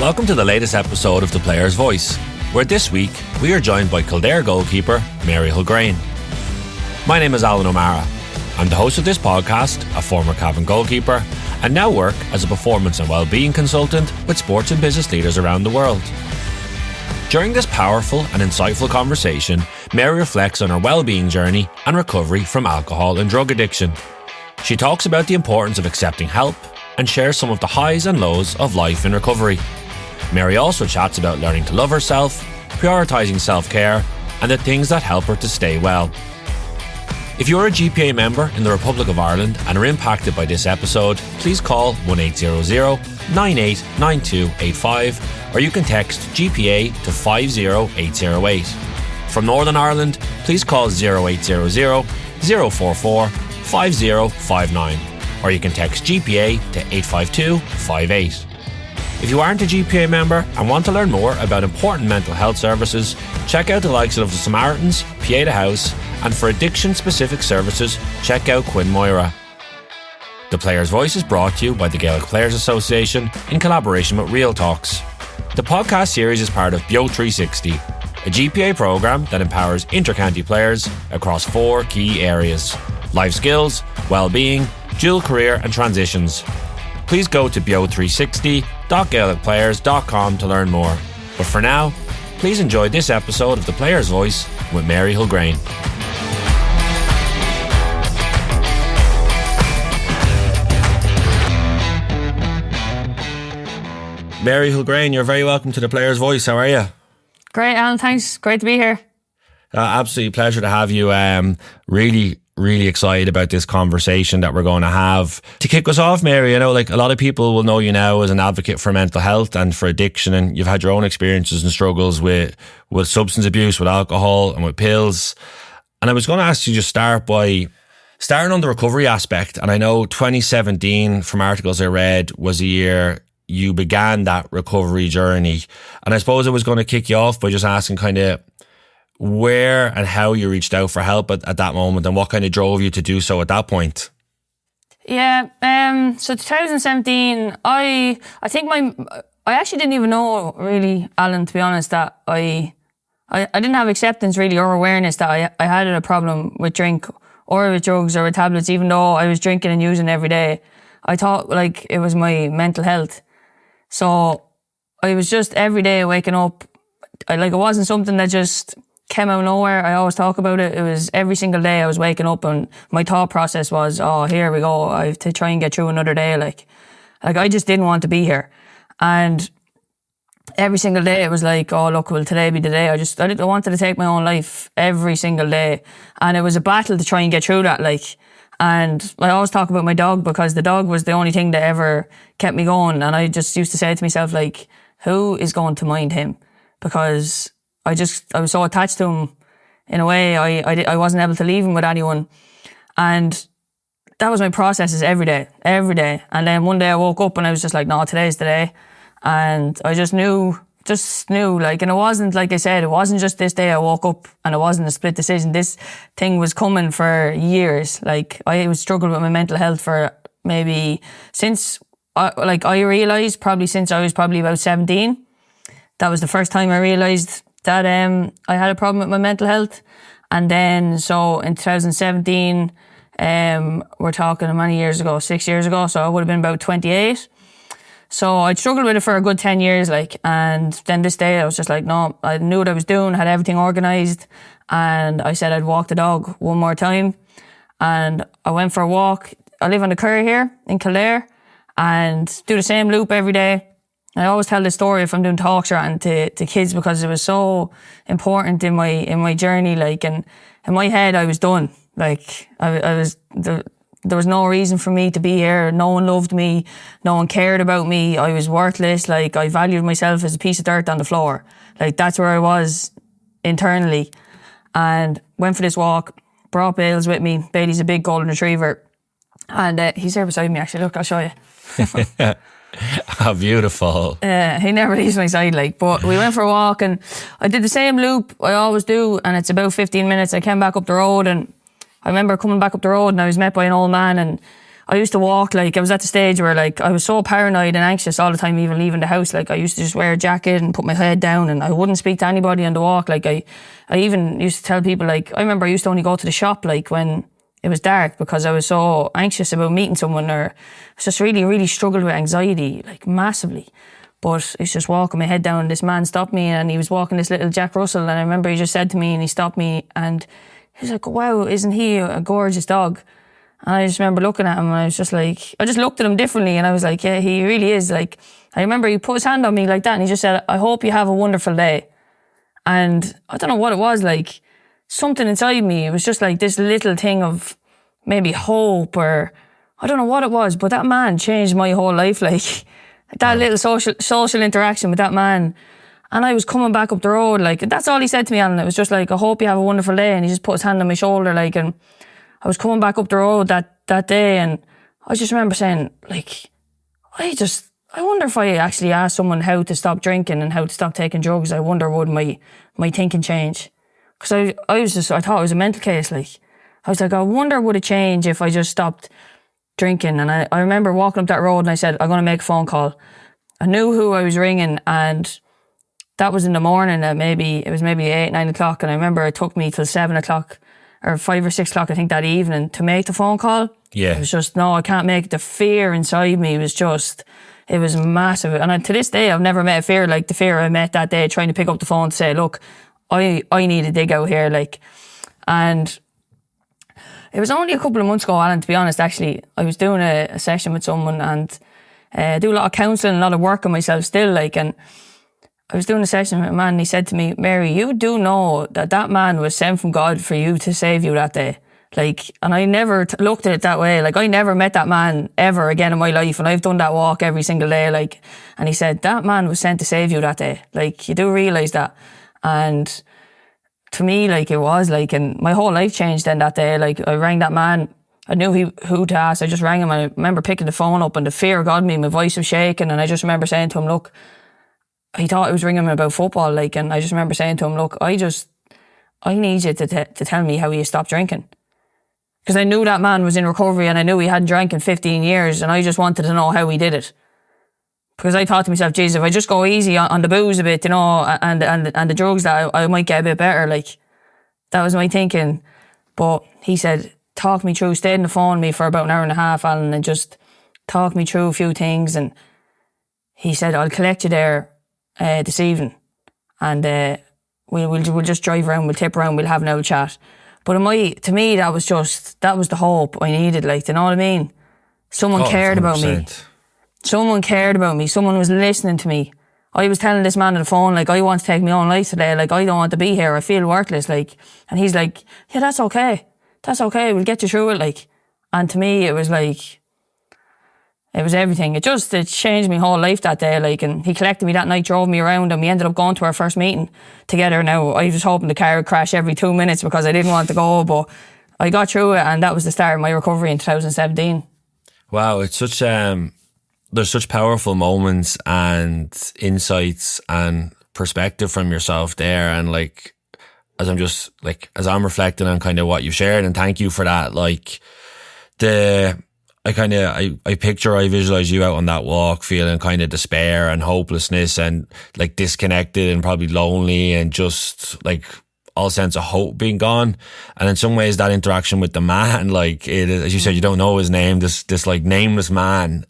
Welcome to the latest episode of The Player's Voice, where this week we are joined by Kildare goalkeeper Mary Hulgraine. My name is Alan O'Mara. I'm the host of this podcast, a former Cavan goalkeeper, and now work as a performance and wellbeing consultant with sports and business leaders around the world. During this powerful and insightful conversation, Mary reflects on her wellbeing journey and recovery from alcohol and drug addiction. She talks about the importance of accepting help and shares some of the highs and lows of life in recovery. Mary also chats about learning to love herself, prioritising self-care, and the things that help her to stay well. If you're a GPA member in the Republic of Ireland and are impacted by this episode, please call 1800-989285 or you can text GPA to 50808. From Northern Ireland, please call 0800 044 5059 or you can text GPA to 85258. If you aren't a GPA member and want to learn more about important mental health services, check out the likes of the Samaritans, Pieta House, and for addiction-specific services, check out Quinn Moira. The Player's Voice is brought to you by the Gaelic Players Association in collaboration with Real Talks. The podcast series is part of Bio 360, a GPA programme that empowers inter-county players across 4 key areas: life skills, well-being, dual career and transitions. Please go to bio360.gaelicplayers.com to learn more. But for now, please enjoy this episode of The Player's Voice with Mary Hulgraine. Mary Hulgraine, you're very welcome to The Player's Voice. How are you? Great, Alan. Thanks. Great to be here. Absolutely pleasure to have you. Really excited about this conversation that we're going to have. To kick us off, Mary, I know like a lot of people will know you now as an advocate for mental health and for addiction, and you've had your own experiences and struggles with substance abuse, with alcohol and with pills. And I was going to ask you to start by starting on the recovery aspect. And I know 2017, from articles I read, was the year you began that recovery journey. And I suppose I was going to kick you off by just asking kind of where and how you reached out for help at that moment and what kind of drove you to do so at that point. Yeah, so 2017, I think I actually didn't even know really, Alan, to be honest, that I didn't have acceptance really or awareness that I had a problem with drink or with drugs or with tablets, even though I was drinking and using every day. I thought like it was my mental health. So I was just every day waking up, it wasn't something that just came out of nowhere. I always talk about it. It was every single day I was waking up and my thought process was, oh, here we go. I have to try and get through another day. Like I just didn't want to be here. And every single day it was like, oh, look, will today be the day? I wanted to take my own life every single day. And it was a battle to try and get through that. And I always talk about my dog because the dog was the only thing that ever kept me going. And I just used to say to myself, like, who is going to mind him? Because I was so attached to him in a way. I wasn't able to leave him with anyone. And that was my processes every day. And then one day I woke up and I was just like, no, today's the day. And I just knew, like, and it wasn't, like I said, it wasn't just this day I woke up and it wasn't a split decision. This thing was coming for years. Like, I was struggling with my mental health for maybe since, I realised probably since I was probably about 17. That was the first time I realised that I had a problem with my mental health. And then, so in 2017, we're talking many years ago, 6 years ago, so I would have been about 28. So I'd struggled with it for a good 10 years, and then this day I was just like, no, I knew what I was doing, had everything organised, and I said I'd walk the dog one more time. And I went for a walk. I live on the Curry here in Kildare and do the same loop every day. I always tell this story if I'm doing talks or anything to kids because it was so important in my journey. Like, and in my head, I was done. Like, there was no reason for me to be here. No one loved me. No one cared about me. I was worthless. Like, I valued myself as a piece of dirt on the floor. Like, that's where I was internally. And went for this walk. Brought Bales with me. Bailey's a big golden retriever. And he's there beside me, actually. Look, I'll show you. How beautiful. He never leaves my side, like. But we went for a walk and I did the same loop I always do, and it's about 15 minutes. I came back up the road and I remember coming back up the road and I was met by an old man, and I used to walk, like, I was at the stage where, like, I was so paranoid and anxious all the time, even leaving the house. Like, I used to just wear a jacket and put my head down, and I wouldn't speak to anybody on the walk. Like, I even used to tell people, like, I remember I used to only go to the shop, like, when it was dark, because I was so anxious about meeting someone, or I was just really, really struggled with anxiety, like, massively. But I was just walking my head down, and this man stopped me, and he was walking this little Jack Russell, and I remember he just said to me, and he stopped me, and he was like, wow, isn't he a gorgeous dog? And I just remember looking at him, and I was just like, I just looked at him differently, and I was like, yeah, he really is. Like, I remember he put his hand on me like that, and he just said, I hope you have a wonderful day. And I don't know what it was, like, something inside me, it was just like this little thing of maybe hope, or I don't know what it was, but that man changed my whole life, like that little social interaction with that man. And I was coming back up the road, like, that's all he said to me, Alan. It was just like, I hope you have a wonderful day. And he just put his hand on my shoulder, like, and I was coming back up the road that day, and I just remember saying, like, I wonder if I actually asked someone how to stop drinking and how to stop taking drugs, I wonder would my thinking change? Because I thought it was a mental case, like, I was like, I wonder would it change if I just stopped drinking? And I remember walking up that road, and I said, I'm going to make a phone call. I knew who I was ringing, and that was in the morning at maybe 8, 9 o'clock. And I remember it took me till 7 o'clock or 5 or 6 o'clock, I think, that evening to make the phone call. Yeah. It was just, no, I can't make it. The fear inside me was just, it was massive. And to this day, I've never met a fear like the fear I met that day, trying to pick up the phone to say, look, I need a dig out here. Like, and it was only a couple of months ago, Alan, to be honest, actually, I was doing a session with someone, and I do a lot of counselling, a lot of work on myself still, like, and I was doing a session with a man, and he said to me, Mary, you do know that man was sent from God for you to save you that day. Like, and I never looked at it that way. Like, I never met that man ever again in my life, and I've done that walk every single day, like, and he said, that man was sent to save you that day. Like, you do realise that. And to me, like, it was, like, and my whole life changed then that day. Like, I rang that man, I knew who to ask, I just rang him, and I remember picking the phone up, and the fear got me, my voice was shaking, and I just remember saying to him, look, he thought I was ringing him about football, like, and I just remember saying to him, look, I need you to tell me how you stopped drinking. Because I knew that man was in recovery, and I knew he hadn't drank in 15 years, and I just wanted to know how he did it. Because I thought to myself, Jesus, if I just go easy on the booze a bit, you know, and the drugs, that I might get a bit better, like, that was my thinking. But he said, talk me through, stayed on the phone with me for about an hour and a half, Alan, and just talk me through a few things, and he said, I'll collect you there this evening, and we'll just drive around, we'll tip around, we'll have an old chat. But to me, that was the hope I needed, like, you know what I mean? Someone cared 100%. about me. Someone cared about me. Someone was listening to me. I was telling this man on the phone, like, I want to take my own life today, like, I don't want to be here, I feel worthless, like, and he's like, yeah, that's okay, we'll get you through it, like. And to me, it was like, it was everything. It changed my whole life that day, like, and he collected me that night, drove me around, and we ended up going to our first meeting together. Now, I was hoping the car would crash every 2 minutes because I didn't want to go, but I got through it, and that was the start of my recovery in 2017. Wow, it's such there's such powerful moments and insights and perspective from yourself there, and like, as I'm reflecting on kind of what you've shared, and thank you for that, like, I visualize you out on that walk feeling kind of despair and hopelessness and like disconnected and probably lonely and just like all sense of hope being gone. And in some ways that interaction with the man, like, it, as you said, you don't know his name, this like nameless man,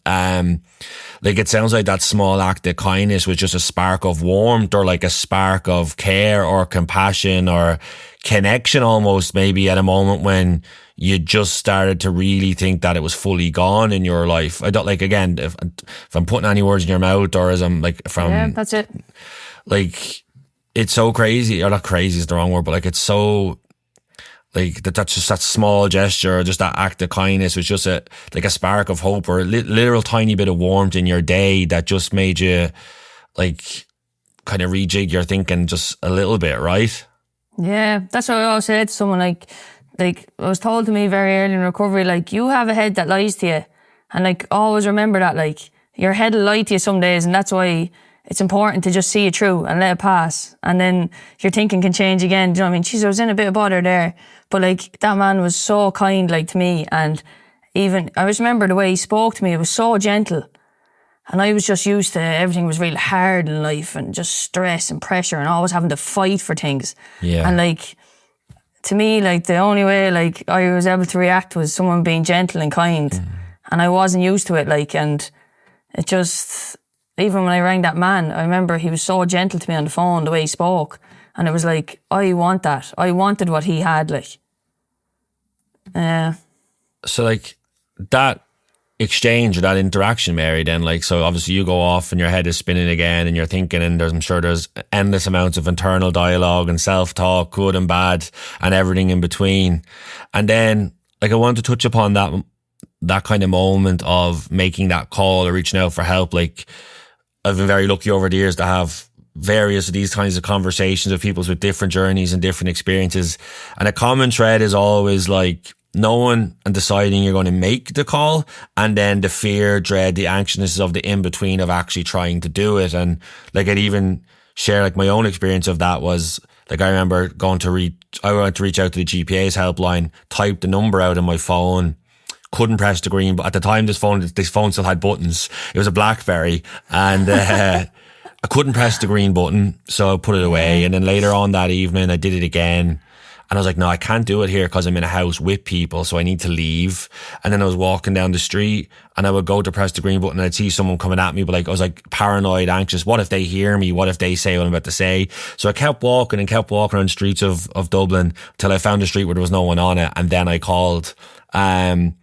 like, it sounds like that small act of kindness was just a spark of warmth, or like a spark of care or compassion or connection almost, maybe at a moment when you just started to really think that it was fully gone in your life. I don't, like, again, if I'm putting any words in your mouth, or as I'm like from, yeah, that's it. Like, it's so crazy, or not crazy is the wrong word, but like, it's so, like, that's just that small gesture, or just that act of kindness was just a spark of hope, or a literal tiny bit of warmth in your day that just made you like kind of rejig your thinking just a little bit, right? Yeah, that's what I always said to someone, like I was told to me very early in recovery, like, you have a head that lies to you, and like, always remember that, like, your head will lie to you some days, and that's why it's important to just see it through and let it pass, and then your thinking can change again. Do you know what I mean? Jeez, I was in a bit of bother there, but like, that man was so kind, like, to me, and even, I just remember the way he spoke to me, it was so gentle. And I was just used to everything was really hard in life and just stress and pressure and always having to fight for things. Yeah. And like, to me, like the only way like I was able to react was someone being gentle and kind. And I wasn't used to it, like, and it just, even when I rang that man, I remember he was so gentle to me on the phone, the way he spoke. And it was like, I want that. I wanted what he had, like. So like that exchange or that interaction, Mary, then like, so obviously you go off and your head is spinning again and you're thinking, and I'm sure there's endless amounts of internal dialogue and self-talk, good and bad, and everything in between. And then like I want to touch upon that kind of moment of making that call or reaching out for help. Like I've been very lucky over the years to have various of these kinds of conversations with people with different journeys and different experiences. And a common thread is always like knowing and deciding you're going to make the call, and then the fear, dread, the anxiousness of the in-between of actually trying to do it. And like I'd even share like my own experience of that was like, I remember I wanted to reach out to the GPA's helpline, typed the number out on my phone, couldn't press the green, but at the time this phone still had buttons. It was a BlackBerry, and I couldn't press the green button, so I put it away. And then later on that evening I did it again. And I was like, no, I can't do it here because I'm in a house with people, so I need to leave. And then I was walking down the street and I would go to press the green button and I'd see someone coming at me, but like I was like paranoid, anxious. What if they hear me? What if they say what I'm about to say? So I kept walking on the streets of Dublin till I found a street where there was no one on it, and then I called. And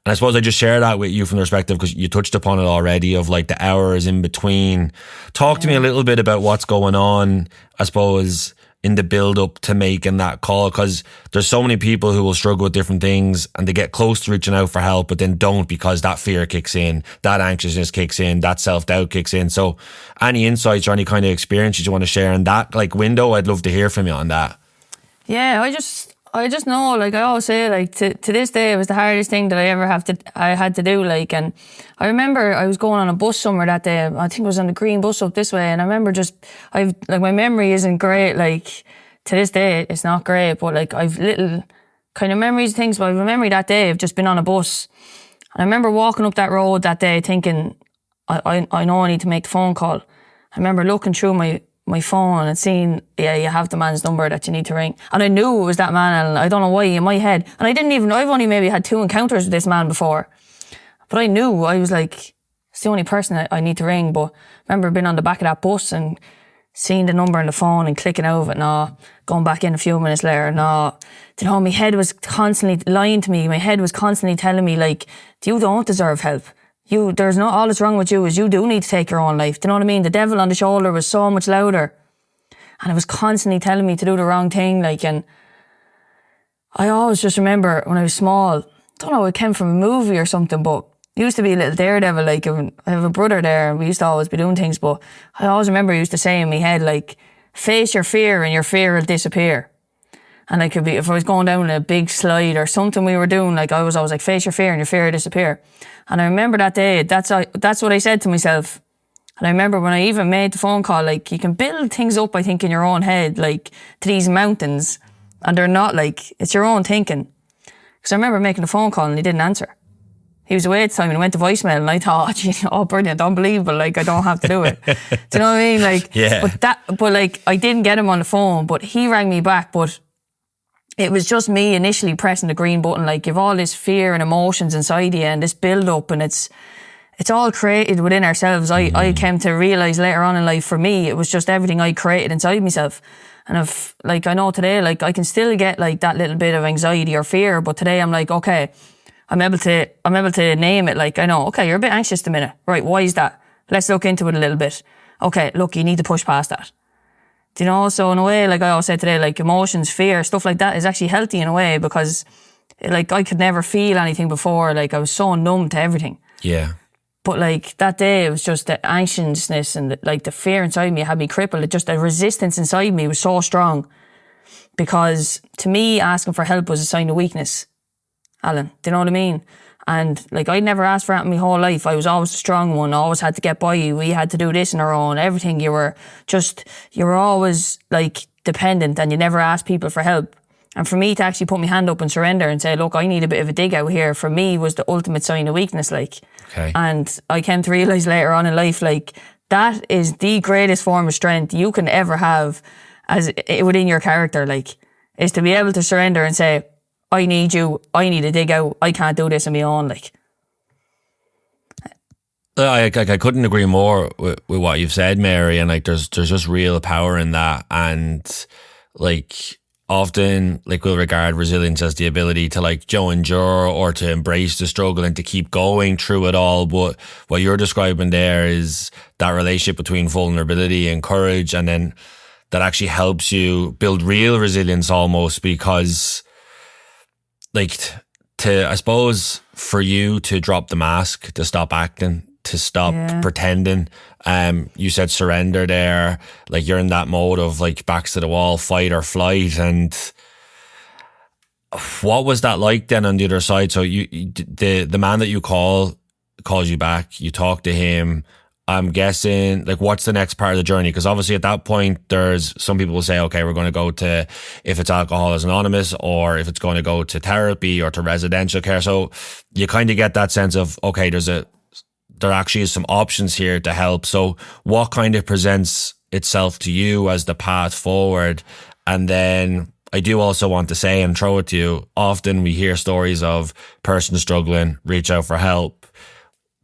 I suppose I just share that with you from the perspective, because you touched upon it already, of like the hours in between. Talk to me a little bit about what's going on, I suppose, in the build up to making that call, because there's so many people who will struggle with different things and they get close to reaching out for help, but then don't, because that fear kicks in, that anxiousness kicks in, that self-doubt kicks in. So any insights or any kind of experiences you want to share in that like window, I'd love to hear from you on that. Yeah, I just know, like I always say, like to this day, it was the hardest thing that I had to do, like. And I remember I was going on a bus somewhere that day. I think it was on the green bus up this way, and I remember my memory isn't great, like to this day it's not great, but like I've little kind of memories of things. But I remember that day I've just been on a bus, and I remember walking up that road that day thinking, I know I need to make the phone call. I remember looking through my phone and seeing, yeah, you have the man's number that you need to ring. And I knew it was that man, and I don't know why in my head. And I've only maybe had 2 encounters with this man before. But I knew, I was like, it's the only person that I need to ring. But I remember being on the back of that bus and seeing the number on the phone and clicking out of it, going back in a few minutes later, my head was constantly lying to me. My head was constantly telling me, like, you don't deserve help. There's not, all that's wrong with you is you do need to take your own life. Do you know what I mean? The devil on the shoulder was so much louder. And it was constantly telling me to do the wrong thing, like, and I always just remember when I was small, don't know, it came from a movie or something, but I used to be a little daredevil, like, I have a brother there and we used to always be doing things, but I always remember he used to say in my head, like, face your fear and your fear will disappear. And I could be, if I was going down a big slide or something we were doing, like I was always like, face your fear and your fear will disappear. And I remember that day, that's what I said to myself. And I remember when I even made the phone call, like you can build things up, I think, in your own head, like to these mountains, and they're not, like, it's your own thinking. Because I remember making a phone call and he didn't answer. He was away at the time and went to voicemail, and I thought, oh, brilliant, unbelievable, like I don't have to do it. Do you know what I mean? Like, yeah. But like I didn't get him on the phone, but he rang me back, but it was just me initially pressing the green button. Like, you've all this fear and emotions inside you and this build up, and it's all created within ourselves. I came to realise later on in life, for me, it was just everything I created inside myself. And if, like, I know today, like, I can still get like that little bit of anxiety or fear, but today I'm like, okay, I'm able to name it. Like, I know, okay, you're a bit anxious a minute. Right, why is that? Let's look into it a little bit. Okay, look, you need to push past that. Do you know? So in a way, like I always said today, like emotions, fear, stuff like that is actually healthy in a way, because like I could never feel anything before. Like I was so numb to everything. Yeah. But like that day, it was just the anxiousness and like the fear inside me had me crippled. It just, the resistance inside me was so strong, because to me, asking for help was a sign of weakness, Alan. Do you know what I mean? And like, I'd never asked for that in my whole life. I was always the strong one. I always had to get by. We had to do this on our own. Everything. You were always like dependent, and you never asked people for help. And for me to actually put my hand up and surrender and say, look, I need a bit of a dig out here, for me was the ultimate sign of weakness, like. Okay. And I came to realise later on in life, like, that is the greatest form of strength you can ever have as within your character, like, is to be able to surrender and say, I need you, I need a dig out, I can't do this on my own, like. I couldn't agree more with what you've said, Mary, and like there's just real power in that, and like often like we'll regard resilience as the ability to like endure or to embrace the struggle and to keep going through it all, but what you're describing there is that relationship between vulnerability and courage, and then that actually helps you build real resilience almost, because like I suppose for you to drop the mask, to stop acting, to stop pretending. You said surrender there, like you're in that mode of like backs to the wall, fight or flight. And what was that like then on the other side? So the man that you calls you back, you talk to him. I'm guessing, like, what's the next part of the journey? Because obviously at that point, there's some people will say, okay, we're going to go to, if it's Alcoholics Anonymous, or if it's going to go to therapy or to residential care. So you kind of get that sense of, okay, there actually is some options here to help. So what kind of presents itself to you as the path forward? And then I do also want to say and throw it to you, often we hear stories of person struggling, reach out for help,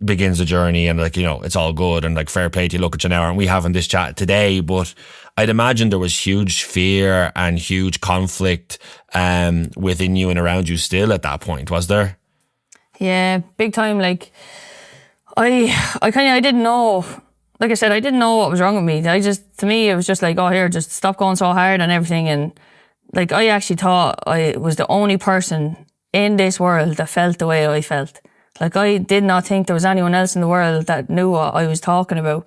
begins the journey, and like, you know, it's all good and like fair play to you, look at you now, and we having this chat today. But I'd imagine there was huge fear and huge conflict within you and around you still at that point, was there? Yeah, big time. Like I didn't know, like I said, I didn't know what was wrong with me. To me it was just like, oh, here, just stop going so hard and everything. And like I actually thought I was the only person in this world that felt the way I felt. Like I did not think there was anyone else in the world that knew what I was talking about.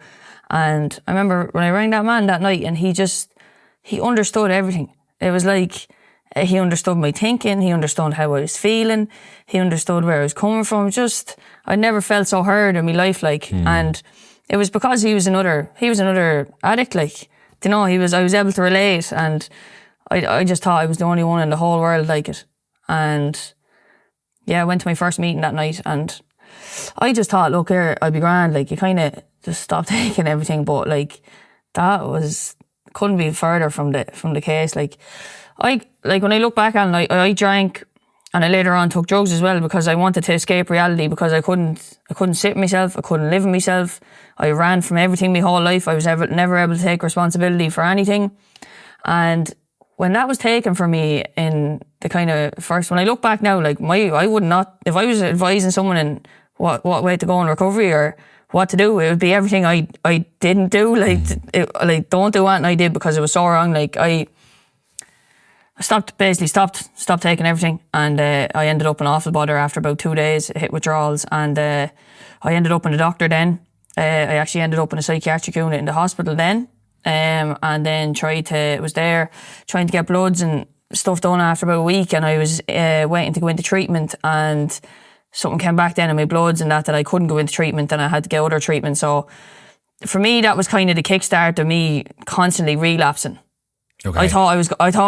And I remember when I rang that man that night, and he understood everything. It was like he understood my thinking, he understood how I was feeling, he understood where I was coming from. Just, I never felt so heard in my life, like. And it was because he was another addict, like. You know, I was able to relate, and I just thought I was the only one in the whole world like it. And yeah, I went to my first meeting that night, and I just thought, look here, I'd be grand. Like, you kind of just stop taking everything. But like, couldn't be further from the case. Like when I look back on it, I drank, and I later on took drugs as well, because I wanted to escape reality, because I couldn't sit with myself, I couldn't live with myself. I ran from everything my whole life. I was never able to take responsibility for anything. And when that was taken from me in the kind of first, when I look back now, like I would not, if I was advising someone in what way to go in recovery or what to do, it would be everything I didn't do. Like, don't do what I did, because it was so wrong. Like I stopped taking everything, and I ended up in awful bother after about 2 days. Hit withdrawals, and I ended up in a doctor then. I actually ended up in a psychiatric unit in the hospital then. And then trying to get bloods and stuff done after about a week, and I was waiting to go into treatment, and something came back then in my bloods and that I couldn't go into treatment, and I had to get other treatment. So for me, that was kind of the kickstart of me constantly relapsing. Okay. I thought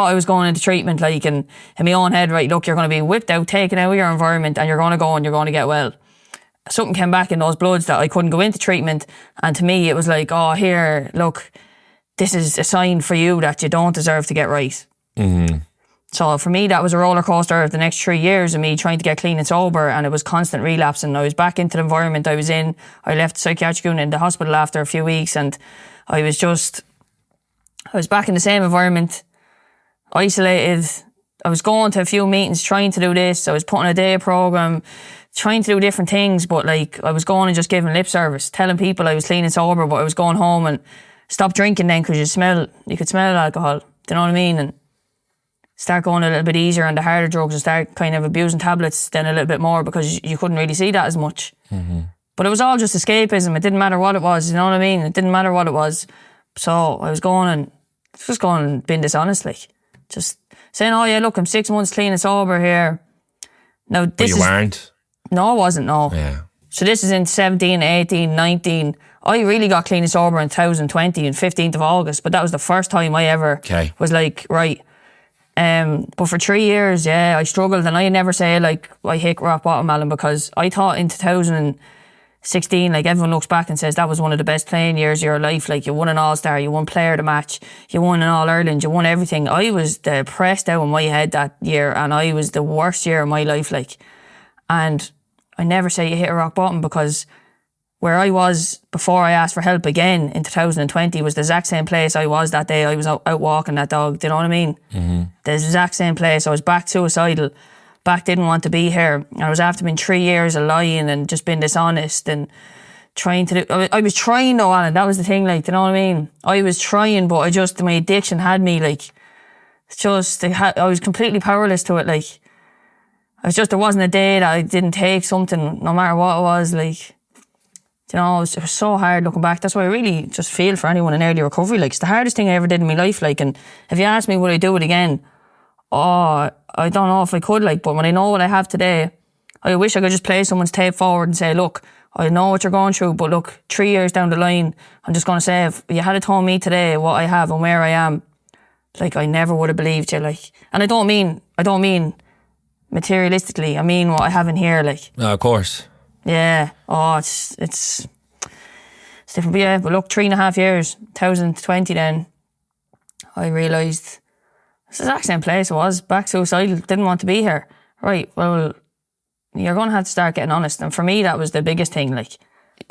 I was going into treatment, like, in my own head, right, look, you're going to be whipped out, taken out of your environment, and you're going to go and you're going to get well. Something came back in those bloods that I couldn't go into treatment, and to me it was like, oh, here, look, this is a sign for you that you don't deserve to get right. Mm-hmm. So for me, that was a roller coaster of the next 3 years of me trying to get clean and sober, and it was constant relapsing. I was back into the environment I was in. I left the psychiatric unit in the hospital after a few weeks, and I was back in the same environment, isolated. I was going to a few meetings, trying to do this. I was putting a day program, trying to do different things, but like I was going and just giving lip service, telling people I was clean and sober, but I was going home and stop drinking then, because you could smell alcohol. Do you know what I mean? And start going a little bit easier on the harder drugs, and start kind of abusing tablets then a little bit more, because you couldn't really see that as much. Mm-hmm. But it was all just escapism. It didn't matter what it was. You know what I mean? It didn't matter what it was. So I was going and being dishonest, like, just saying, oh yeah, look, I'm 6 months clean and sober here. Now this but you weren't? No, I wasn't, no. Yeah. So this is in 17, 18, 19. I really got clean and sober in 2020 on 15th of August, but that was the first time I ever was like, right, But for 3 years, I struggled, and I never say like I hit rock bottom, Alan, because I thought in 2016, like everyone looks back and says that was one of the best playing years of your life. Like you won an All-Star, you won Player of the Match, you won an All-Ireland, you won everything. I was depressed out in my head that year, and I was the worst year of my life. Like, and I never say you hit a rock bottom, because where I was before I asked for help again in 2020 was the exact same place I was that day I was out walking that dog. Do you know what I mean? Mm-hmm. The exact same place. I was back suicidal, back didn't want to be here. I was after being 3 years of lying and just being dishonest and trying to do... I was trying though, Alan. That was the thing, like, do you know what I mean? I was trying, but my addiction had me, like, I was completely powerless to it, like. There wasn't a day that I didn't take something, no matter what it was, like. You know, it was so hard looking back. That's why I really just feel for anyone in early recovery. Like, it's the hardest thing I ever did in my life. Like, and if you ask me would I do it again, I don't know if I could. Like, but when I know what I have today, I wish I could just play someone's tape forward and say, look, I know what you're going through, but look, 3 years down the line, I'm just going to say, if you had told me today what I have and where I am, like, I never would have believed you. Like, and I don't mean materialistically. I mean what I have in here. Like, no, of course. Yeah. Oh, it's different. But yeah, but look, 3.5 years, 2020 then, I realised it's the exact same place I was, back suicidal, didn't want to be here. Right, well, you're going to have to start getting honest. And for me, that was the biggest thing. Like,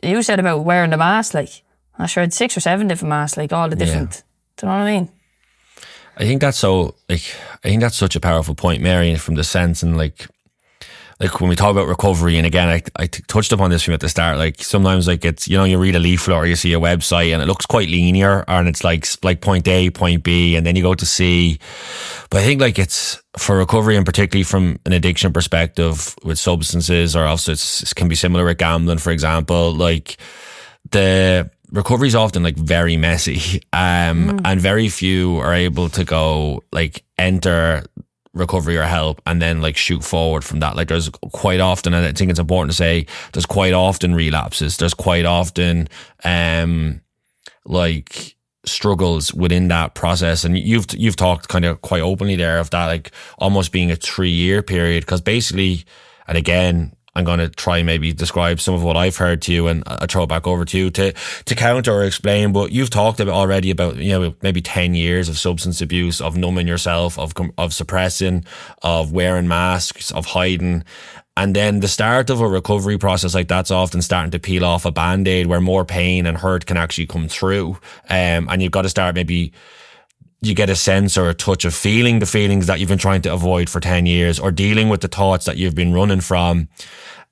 you said about wearing the mask, like, I sure had 6 or 7 different masks, like, all the different, do you know what I mean? I think that's such a powerful point, Mary, from the sense, and like when we talk about recovery, and again, I touched upon this from at the start, like sometimes like it's, you know, you read a leaflet or you see a website and it looks quite linear, and it's like point A, point B, and then you go to C. But I think like it's for recovery, and particularly from an addiction perspective with substances, or also it can be similar with gambling, for example, like the recovery is often like very messy, and very few are able to go like enter recovery or help and then like shoot forward from that. Like there's quite often, and I think it's important to say, there's quite often relapses, there's quite often like struggles within that process. And you've talked kind of quite openly there of that, like almost being a 3-year period, because basically, and again, I'm going to try and maybe describe some of what I've heard to you, and I'll throw it back over to you to counter or explain. But you've talked already about, you know, maybe 10 years of substance abuse, of numbing yourself, of suppressing, of wearing masks, of hiding. And then the start of a recovery process like that's often starting to peel off a band-aid where more pain and hurt can actually come through. And you've got to start, maybe you get a sense or a touch of feeling the feelings that you've been trying to avoid for 10 years, or dealing with the thoughts that you've been running from.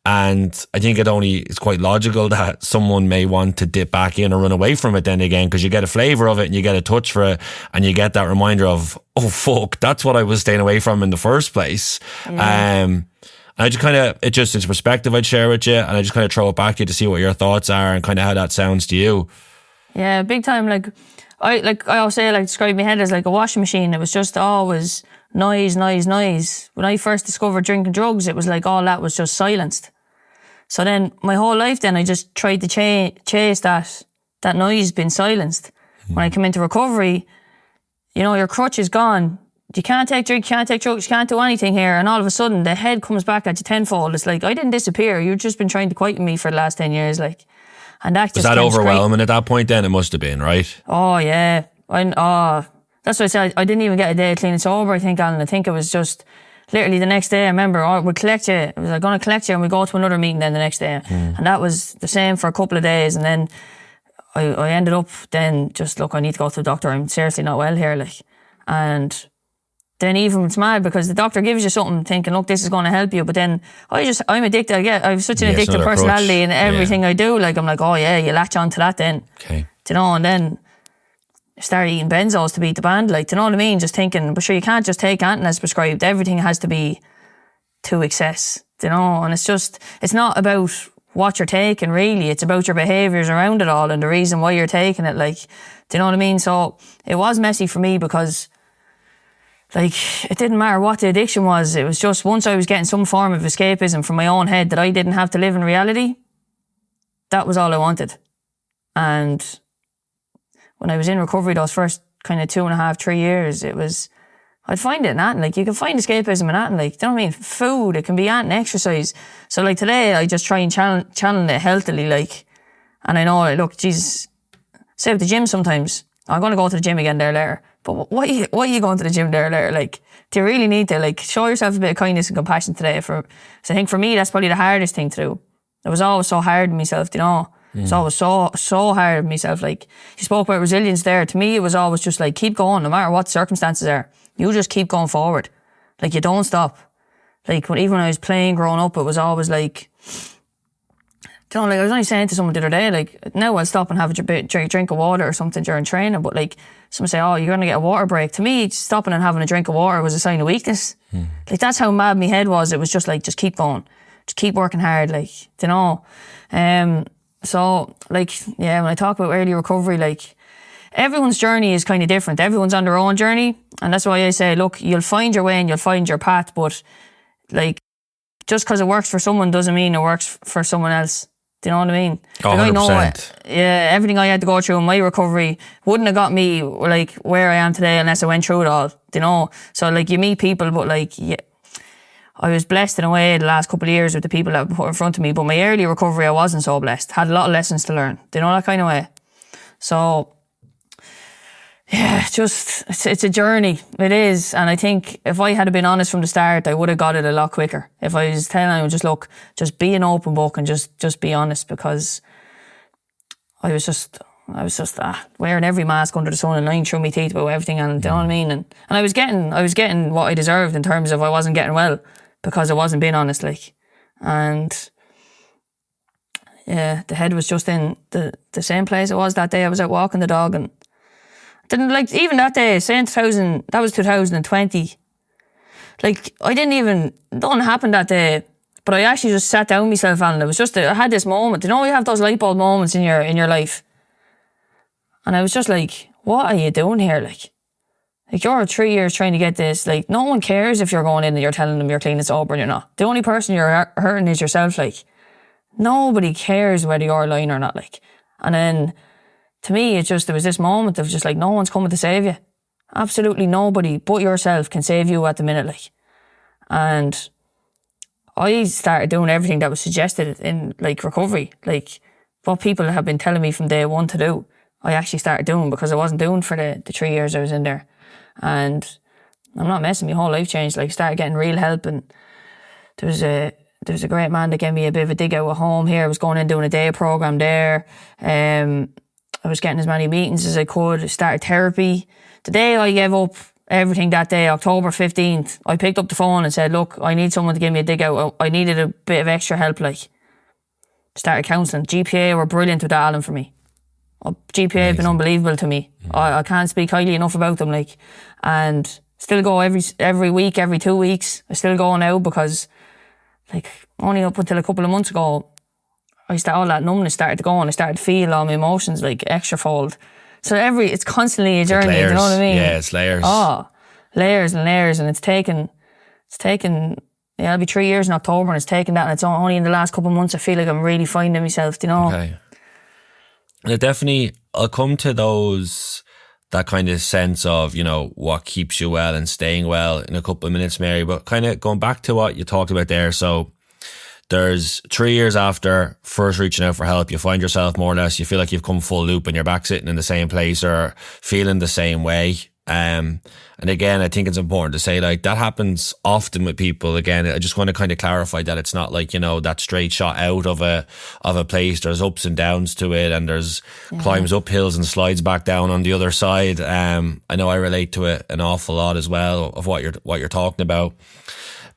And I think it's quite logical that someone may want to dip back in or run away from it then again, because you get a flavour of it and you get a touch for it, and you get that reminder of, oh fuck, that's what I was staying away from in the first place. Yeah. I just kind of, it's a perspective I'd share with you, and I just kind of throw it back to you to see what your thoughts are and kind of how that sounds to you. Yeah, big time. I always say, describe my head as like a washing machine. It was just always noise. When I first discovered drinking drugs, it was like all that was just silenced. So then my whole life then I just tried to chase that noise being silenced. When I come into recovery, you know, your crutch is gone. You can't take drink, you can't take drugs, you can't do anything here. And all of a sudden the head comes back at you tenfold. It's like, I didn't disappear. You've just been trying to quieten me for the last 10 years. Like, and that just was that overwhelming at that point then? It must have been, right? Oh, yeah. That's what I said. I didn't even get a day clean and sober, I think, Alan. I think it was just literally the next day. I remember, we'll collect you. I was like, going to collect you, and we go to another meeting then the next day. And that was the same for a couple of days. And then I ended up then just, look, I need to go to the doctor. I'm seriously not well here. Like, and then even it's mad because the doctor gives you something thinking, look, this is going to help you. But then I'm addicted. I have such an addictive personality in everything I do. Like, I'm like, oh yeah, you latch on to that then. Okay. Do you know, and then I started eating benzos to beat the band. Like, do you know what I mean? Just thinking, but sure, you can't just take anything as prescribed. Everything has to be to excess. Do you know? And it's not about what you're taking really. It's about your behaviours around it all and the reason why you're taking it. Like, do you know what I mean? So it was messy for me because, like, it didn't matter what the addiction was. It was just once I was getting some form of escapism from my own head that I didn't have to live in reality, that was all I wanted. And when I was in recovery those first kind of 2.5, 3 years, it was I'd find it in that. Like, you can find escapism in that. Like, do you know what I mean? Food, it can be and exercise. So, like, today, I just try and channel it healthily, like, and I know, like, look, Jesus, say at the gym sometimes, I'm going to go to the gym again there later. But why are you going to the gym there later? Like, do you really need to, like, show yourself a bit of kindness and compassion today? So I think for me, that's probably the hardest thing to do. It was always so hard on myself, you know? It's always so hard on myself. Like, you spoke about resilience there. To me, it was always just like, keep going, no matter what circumstances are. You just keep going forward. Like, you don't stop. Like, even when I was playing growing up, it was always like, you know, like, I was only saying to someone the other day, like, now I'll stop and have a drink of water or something during training, but like, someone say, oh, you're going to get a water break. To me, stopping and having a drink of water was a sign of weakness. Like, that's how mad my head was. It was just like, just keep going. Just keep working hard, like, you know. So, like, yeah, when I talk about early recovery, like, everyone's journey is kind of different. Everyone's on their own journey. And that's why I say, look, you'll find your way and you'll find your path. But, like, just because it works for someone doesn't mean it works for someone else. Do you know what I mean? Oh, like, 100%. I know, everything I had to go through in my recovery wouldn't have got me, like, where I am today unless I went through it all. Do you know? So, like, you meet people, but, like, yeah, I was blessed in a way the last couple of years with the people that were put in front of me, but my early recovery, I wasn't so blessed. Had a lot of lessons to learn. Do you know, that kind of way? So, yeah, it's a journey. It is. And I think if I had been honest from the start, I would have got it a lot quicker. If I was telling them, just look, just be an open book and just be honest, because I was just wearing every mask under the sun and lying through my teeth about everything, and do you know what I mean? And I was getting what I deserved in terms of I wasn't getting well because I wasn't being honest, like. And yeah, the head was just in the same place it was that day. I was out walking the dog, and didn't, like, even that day, saying that was 2020. Like, nothing happened that day, but I actually just sat down myself, and it was just, I had this moment. You know, you have those light bulb moments in your life. And I was just like, what are you doing here? Like, you're 3 years trying to get this. Like, no one cares if you're going in and you're telling them you're clean and sober and you're not. The only person you're hurting is yourself. Like, nobody cares whether you're lying or not. Like, and then to me, there was this moment of just like, no one's coming to save you. Absolutely nobody but yourself can save you at the minute. Like, and I started doing everything that was suggested in, like, recovery. Like, what people have been telling me from day one to do, I actually started doing, because I wasn't doing for the 3 years I was in there. And I'm not messing, my whole life changed. Like, started getting real help, and there was a great man that gave me a bit of a dig out at home here. I was going in doing a day program there. I was getting as many meetings as I could. I started therapy. The day I gave up everything that day, October 15th, I picked up the phone and said, look, I need someone to give me a dig out. I needed a bit of extra help, like. Started counselling. GPA were brilliant with that, Alan, for me. GPA have been unbelievable to me. I can't speak highly enough about them, like. And still go every week, every 2 weeks. I still go now because, like, only up until a couple of months ago, all that numbness started to go, and I started to feel all my emotions, like, extra fold. So it's constantly a journey, you know what I mean? Yeah, it's layers. Oh, layers and layers, and it's taken, yeah, it'll be 3 years in October, and it's taken that, and it's only in the last couple of months I feel like I'm really finding myself, you know? Okay. And I'll come to that kind of sense of, you know, what keeps you well and staying well in a couple of minutes, Mary, but kind of going back to what you talked about there. So there's 3 years after first reaching out for help, you find yourself more or less, you feel like you've come full loop and you're back sitting in the same place or feeling the same way. And again, I think it's important to say, like, that happens often with people. Again, I just want to kind of clarify that it's not like, you know, that straight shot out of a place. There's ups and downs to it, and there's climbs up hills and slides back down on the other side. I know I relate to it an awful lot as well, of what you're talking about.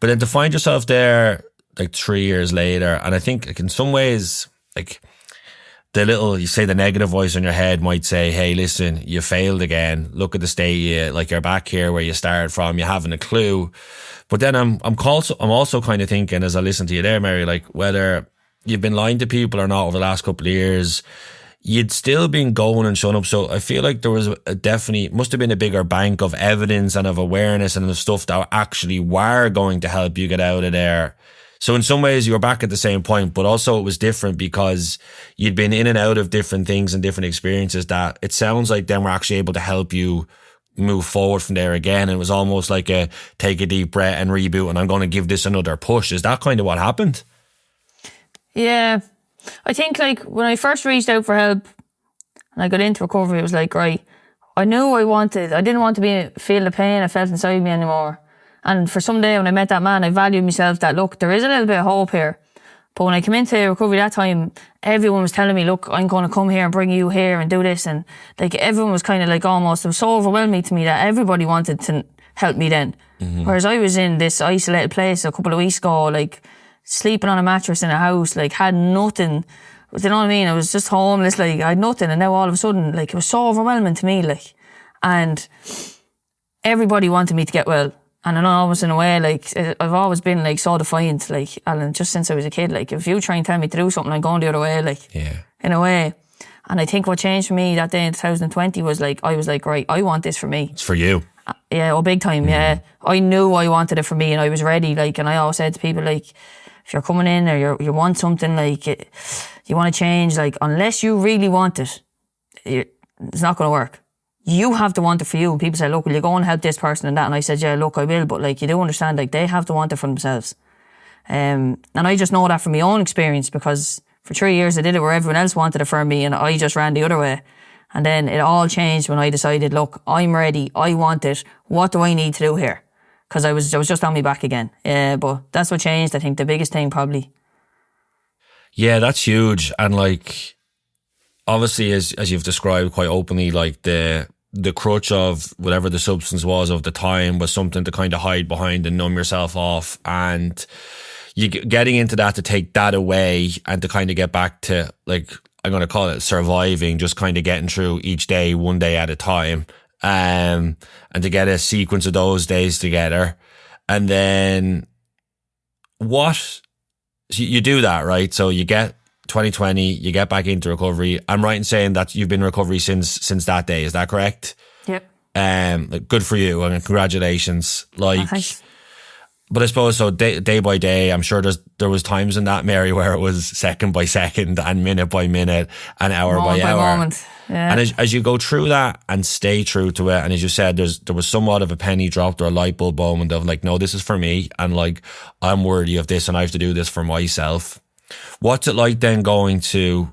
But then to find yourself there, like, 3 years later, and I think, like, in some ways, like, the negative voice in your head might say, hey, listen, you failed again. Look at the state, like, you're back here where you started from. You haven't a clue. But then I'm also kind of thinking, as I listen to you there, Mary, like, whether you've been lying to people or not over the last couple of years, you'd still been going and showing up. So I feel like there was must have been a bigger bank of evidence and of awareness and the stuff that actually were going to help you get out of there. So in some ways you were back at the same point, but also it was different because you'd been in and out of different things and different experiences that it sounds like then were actually able to help you move forward from there again. It was almost like a take a deep breath and reboot, and I'm going to give this another push. Is that kind of what happened? Yeah. I think like when I first reached out for help and I got into recovery, it was like, right, I didn't want to feel the pain I felt inside me anymore. And for some day when I met that man, I valued myself that, look, there is a little bit of hope here. But when I came into recovery that time, everyone was telling me, look, I'm going to come here and bring you here and do this. And like everyone was kind of like almost, it was so overwhelming to me that everybody wanted to help me then. Mm-hmm. Whereas I was in this isolated place a couple of weeks ago, like sleeping on a mattress in a house, like had nothing. Do you know what I mean? I was just homeless, like I had nothing. And now all of a sudden, like it was so overwhelming to me, like, and everybody wanted me to get well. And I know almost in a way, like, I've always been, like, so defiant, like, Alan, just since I was a kid. Like, if you try and tell me to do something, I'm going the other way, like, in a way. And I think what changed for me that day in 2020 was, like, I was like, right, I want this for me. It's for you. Yeah, oh, big time, yeah. I knew I wanted it for me and I was ready, like, and I always said to people, like, if you're coming in or you want something, like, you want to change, like, unless you really want it, it's not going to work. You have to want it for you. And people say, look, will you go and help this person and that? And I said, yeah, look, I will. But like, you do understand, like, they have to want it for themselves. And I just know that from my own experience, because for 3 years I did it where everyone else wanted it for me and I just ran the other way. And then it all changed when I decided, look, I'm ready. I want it. What do I need to do here? Because I was just on my back again. But that's what changed. I think the biggest thing probably. Yeah, that's huge. And like, obviously, as you've described quite openly, like the crutch of whatever the substance was of the time was something to kind of hide behind and numb yourself off. And you getting into that to take that away and to kind of get back to, like, I'm going to call it surviving, just kind of getting through each day, one day at a time. And to get a sequence of those days together. And then you do that, right? So you get 2020, you get back into recovery. I'm right in saying that you've been in recovery since that day. Is that correct? Yep. Like, good for you and congratulations. Like, thanks. But I suppose so day by day, I'm sure there was times in that, Mary, where it was second by second and minute by minute and hour by hour. Moment. Yeah. And as you go through that and stay true to it, and as you said, there was somewhat of a penny dropped or a light bulb moment of like, no, this is for me, and like, I'm worthy of this and I have to do this for myself. What's it like then going to,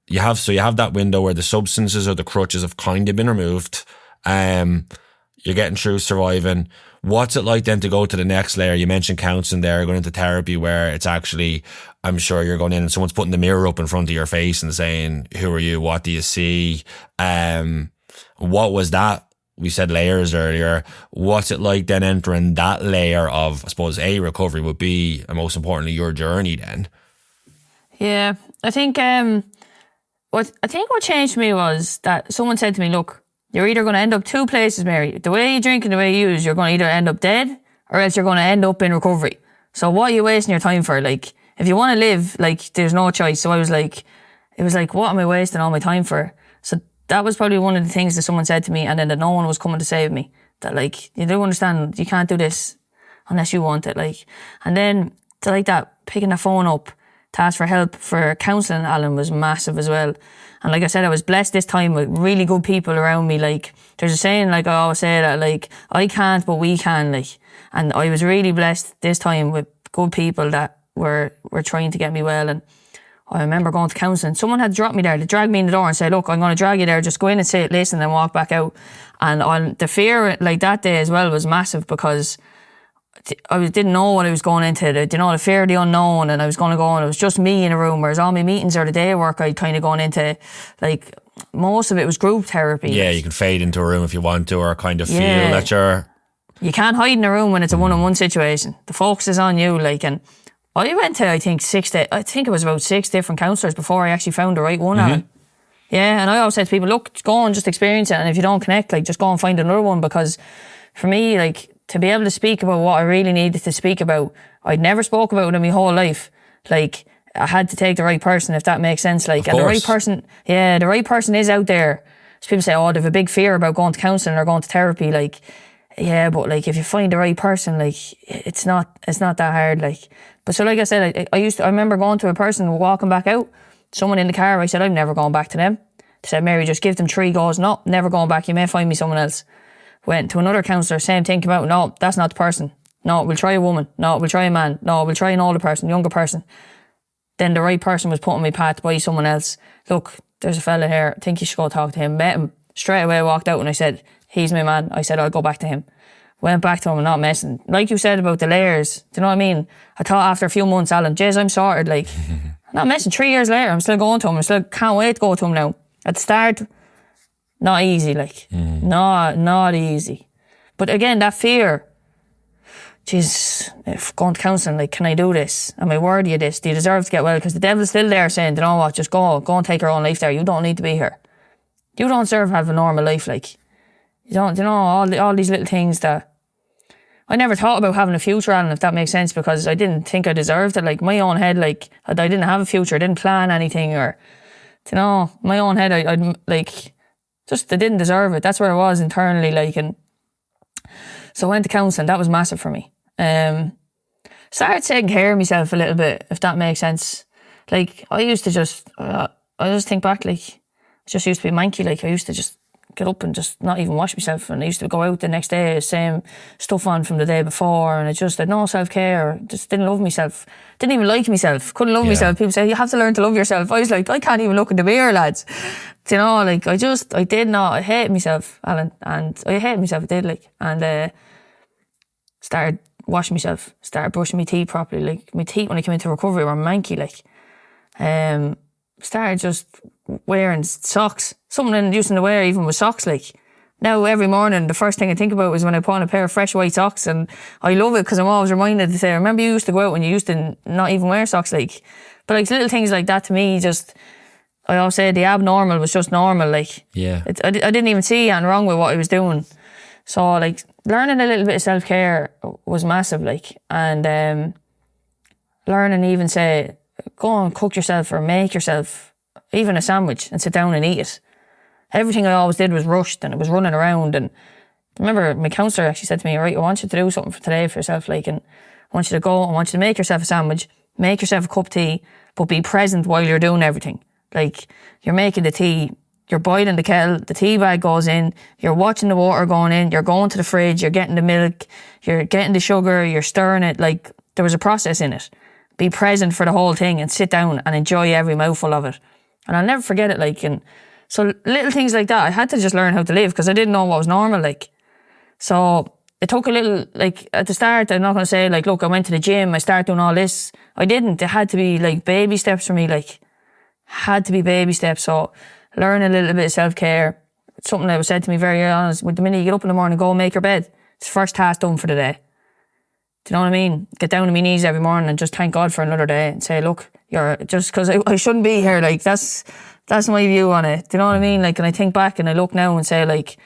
you have that window where the substances or the crutches have kind of been removed. You're getting through surviving. What's it like then to go to the next layer? You mentioned counselling there, going into therapy where it's actually, I'm sure you're going in and someone's putting the mirror up in front of your face and saying, who are you? What do you see? What was that? We said layers earlier. What's it like then entering that layer of, I suppose, recovery would be, and most importantly, your journey then? Yeah, I think what changed me was that someone said to me, look, you're either going to end up two places, Mary. The way you drink and the way you use, you're going to either end up dead or else you're going to end up in recovery. So what are you wasting your time for? Like, if you want to live, like, there's no choice. So it was like, what am I wasting all my time for? So that was probably one of the things that someone said to me, and then that no one was coming to save me. That, like, you do understand, you can't do this unless you want it. Like, and then to like that, picking the phone up to ask for help for counselling, Alan, was massive as well. And like I said, I was blessed this time with really good people around me. Like, there's a saying, like I always say, that like, I can't, but we can, like. And I was really blessed this time with good people that were trying to get me well. And I remember going to counselling. Someone had dropped me there. They dragged me in the door and said, look, I'm going to drag you there. Just go in and sit, listen, and then walk back out. And the fear, like, that day as well was massive, because I didn't know what I was going into. The fear of the unknown, and I was going to go and it was just me in a room, whereas all my meetings or the day work I'd kind of gone into, like, most of it was group therapy. Yeah, you can fade into a room if you want to, or kind of feel that you're... You can't hide in a room when it's a one-on-one situation. The focus is on you, like, and I went to, I think it was about 6 different counsellors before I actually found the right one, Alan. Yeah, and I always said to people, look, just go and just experience it, and if you don't connect, like, just go and find another one, because for me, like, to be able to speak about what I really needed to speak about, I'd never spoke about it in my whole life. Like, I had to take the right person, if that makes sense. Like, and the right person is out there. So people say, oh, they have a big fear about going to counselling or going to therapy. Like, yeah, but like, if you find the right person, like, it's not that hard. Like, but so like I said, I remember going to a person walking back out, someone in the car, I said, I'm never going back to them. They said, Mary, just give them 3 goes. No, never going back. You may find me someone else. Went to another counsellor, same thing, came out, no, that's not the person. No, we'll try a woman. No, we'll try a man. No, we'll try an older person, younger person. Then the right person was put on my path by someone else. Look, there's a fella here, I think you should go talk to him. Met him, straight away walked out and I said, he's my man. I said, I'll go back to him. Went back to him and not messing. Like you said about the layers, do you know what I mean? I thought after a few months, Alan, jeez, I'm sorted, like, I'm not messing. 3 years later, I'm still going to him. I still can't wait to go to him now. At the start, not easy, like, not easy. But again, that fear, jeez, if going to counselling, like, can I do this? Am I worthy of this? Do you deserve to get well? Because the devil's still there saying, you know what, just go and take your own life there. You don't need to be here. You don't deserve to have a normal life, like, you don't, you know, all these little things that, I never thought about having a future, Alan, if that makes sense, because I didn't think I deserved it. Like, my own head, like, I didn't have a future, I didn't plan anything, or, you know, my own head, I like, just, I didn't deserve it. That's where I was internally, like, and so I went to counselling. That was massive for me. Started taking care of myself a little bit, if that makes sense. Like, I used to just, I just think back, like, I just used to be manky, like, I used to just get up and just not even wash myself, and I used to go out the next day, same stuff on from the day before, and I just had no self-care, just didn't love myself, didn't even like myself, couldn't love myself. People say, you have to learn to love yourself. I was like, I can't even look in the mirror, lads. Do you know, like, I did not, I hated myself, Alan, and I hated myself, I did, like, and started washing myself, started brushing my teeth properly, like, my teeth when I came into recovery were manky, like, started just wearing socks. Something I used to wear even with socks, like. Now every morning the first thing I think about is when I put on a pair of fresh white socks, and I love it because I'm always reminded to say, remember you used to go out when you used to not even wear socks, like. But like little things like that to me, just, I always say the abnormal was just normal, like. Yeah. I didn't even see anything wrong with what I was doing. So like learning a little bit of self-care was massive, like, and learning even say, go and cook yourself or make yourself even a sandwich and sit down and eat it. Everything I always did was rushed and it was running around. And I remember my counsellor actually said to me, right, I want you to do something for today for yourself, like, and I want you to go, I want you to make yourself a sandwich, make yourself a cup of tea, but be present while you're doing everything. Like, you're making the tea, you're boiling the kettle, the tea bag goes in, you're watching the water going in, you're going to the fridge, you're getting the milk, you're getting the sugar, you're stirring it. Like, there was a process in it. Be present for the whole thing and sit down and enjoy every mouthful of it. And I'll never forget it, like, and so little things like that, I had to just learn how to live because I didn't know what was normal, like. So it took a little, like, at the start, I'm not going to say, like, look, I went to the gym, I started doing all this. I didn't. It had to be, like, baby steps for me, like, had to be baby steps. So learn a little bit of self-care. It's something that was said to me very honest. With the minute you get up in the morning, go make your bed. It's the first task done for the day. Do you know what I mean? Get down on my knees every morning and just thank God for another day and say, look, you're just because I shouldn't be here. Like, that's my view on it. Do you know what I mean? Like, and I think back and I look now and say, like,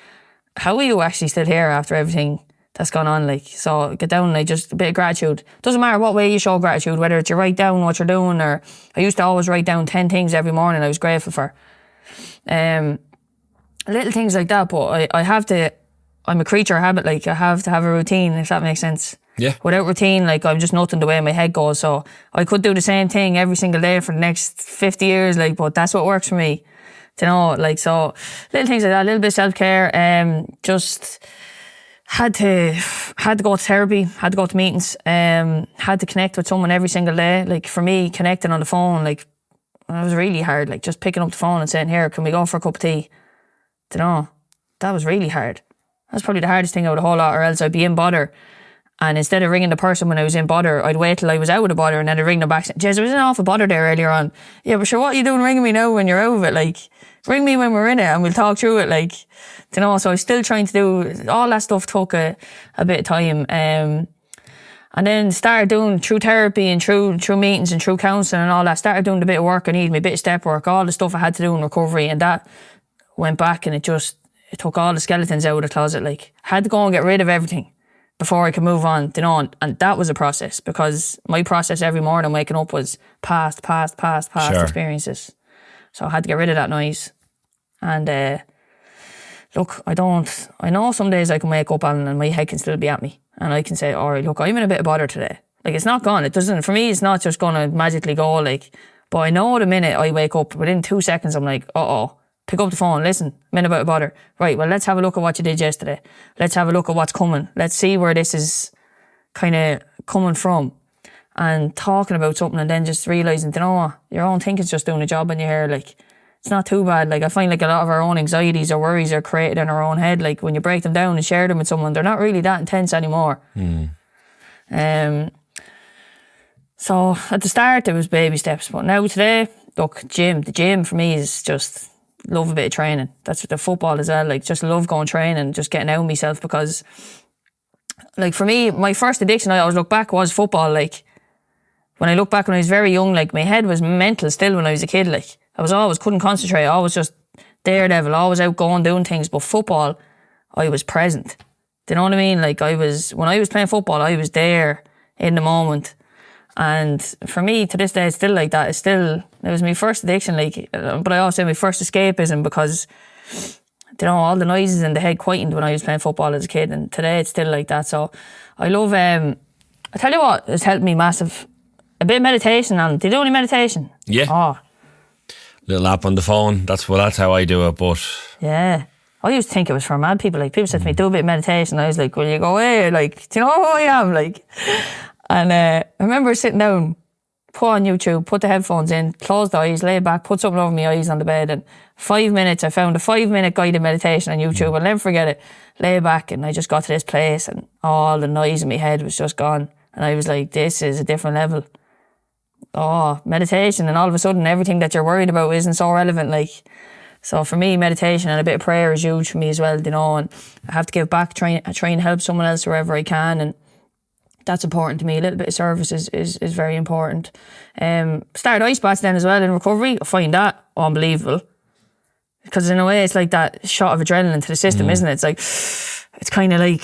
how are you actually still here after everything that's gone on? Like, so get down and like just a bit of gratitude. Doesn't matter what way you show gratitude, whether it's you write down what you're doing, or I used to always write down 10 things every morning I was grateful for. Little things like that, but I'm a creature of habit, like I have to have a routine, if that makes sense. Yeah. Without routine, like, I'm just nothing the way my head goes. So I could do the same thing every single day for the next 50 years, like, but that's what works for me. Do you know, like, so little things like that, a little bit of self-care, just had to go to therapy, had to go to meetings, had to connect with someone every single day. Like, for me, connecting on the phone, like, it was really hard, like, just picking up the phone and saying, here, can we go for a cup of tea? Do you know, that was really hard. That's probably the hardest thing out of the whole lot, or else I'd be in bother. And instead of ringing the person when I was in bother, I'd wait till I was out of the bother and then I'd ring them back saying, Jez, I was in awful bother there earlier on. Yeah, but sure, what are you doing ringing me now when you're out of it? Like, ring me when we're in it and we'll talk through it. Like, you know, so I was still trying to do, all that stuff took a bit of time. And then started doing through therapy and through meetings and through counselling and all that, started doing the bit of work I needed, my bit of step work, all the stuff I had to do in recovery, and that went back and it took all the skeletons out of the closet. Like, had to go and get rid of everything before I could move on, you know, and that was a process, because my process every morning waking up was past Sure. experiences. So I had to get rid of that noise. And look, I know some days I can wake up and my head can still be at me and I can say, all right, look, I'm in a bit of bother today. Like, it's not gone. It doesn't, for me, it's not just going to magically go, like, but I know the minute I wake up, within 2 seconds, I'm like, uh-oh, pick up the phone, listen, minute about a bother. Right, well, let's have a look at what you did yesterday. Let's have a look at what's coming. Let's see where this is kind of coming from. And talking about something and then just realising, you know what, your own thinking's just doing a job in your hair. Like, it's not too bad. Like, I find like a lot of our own anxieties or worries are created in our own head. Like, when you break them down and share them with someone, they're not really that intense anymore. So at the start, it was baby steps. But now today, look, the gym for me is just love a bit of training. That's what the football as well. Like, just love going training, just getting out of myself, because like for me, my first addiction, I always look back, was football. Like, when I look back when I was very young, like my head was mental still when I was a kid. Like, I was always couldn't concentrate. I was just daredevil, always out going, doing things. But football, I was present. Do you know what I mean? Like, when I was playing football, I was there in the moment. And for me, to this day, it's still like that. It was my first addiction, like, but I also say my first escapism, because, you know, all the noises in the head quietened when I was playing football as a kid, and today it's still like that. So I love, I tell you what has helped me massive, a bit of meditation. And do you do any meditation? Yeah. Oh. Little app on the phone. That's how I do it. But yeah, I used to think it was for mad people. Like, people said to me, do a bit of meditation. I was like, will you go away? Like, do you know who I am? Like, and I remember sitting down, put on YouTube, put the headphones in, close the eyes, lay back, put something over my eyes on the bed, and 5 minutes, I found a 5-minute guided meditation on YouTube. I'll never forget it. Lay back, and I just got to this place, and all the noise in my head was just gone. And I was like, this is a different level. Oh, meditation, and all of a sudden everything that you're worried about isn't so relevant. Like, so for me, meditation and a bit of prayer is huge for me as well, you know, and I have to give back, try and help someone else wherever I can, and that's important to me. A little bit of service is very important. Started ice baths then as well in recovery. I find that unbelievable, because in a way it's like that shot of adrenaline to the system, isn't it? It's like, it's kind of like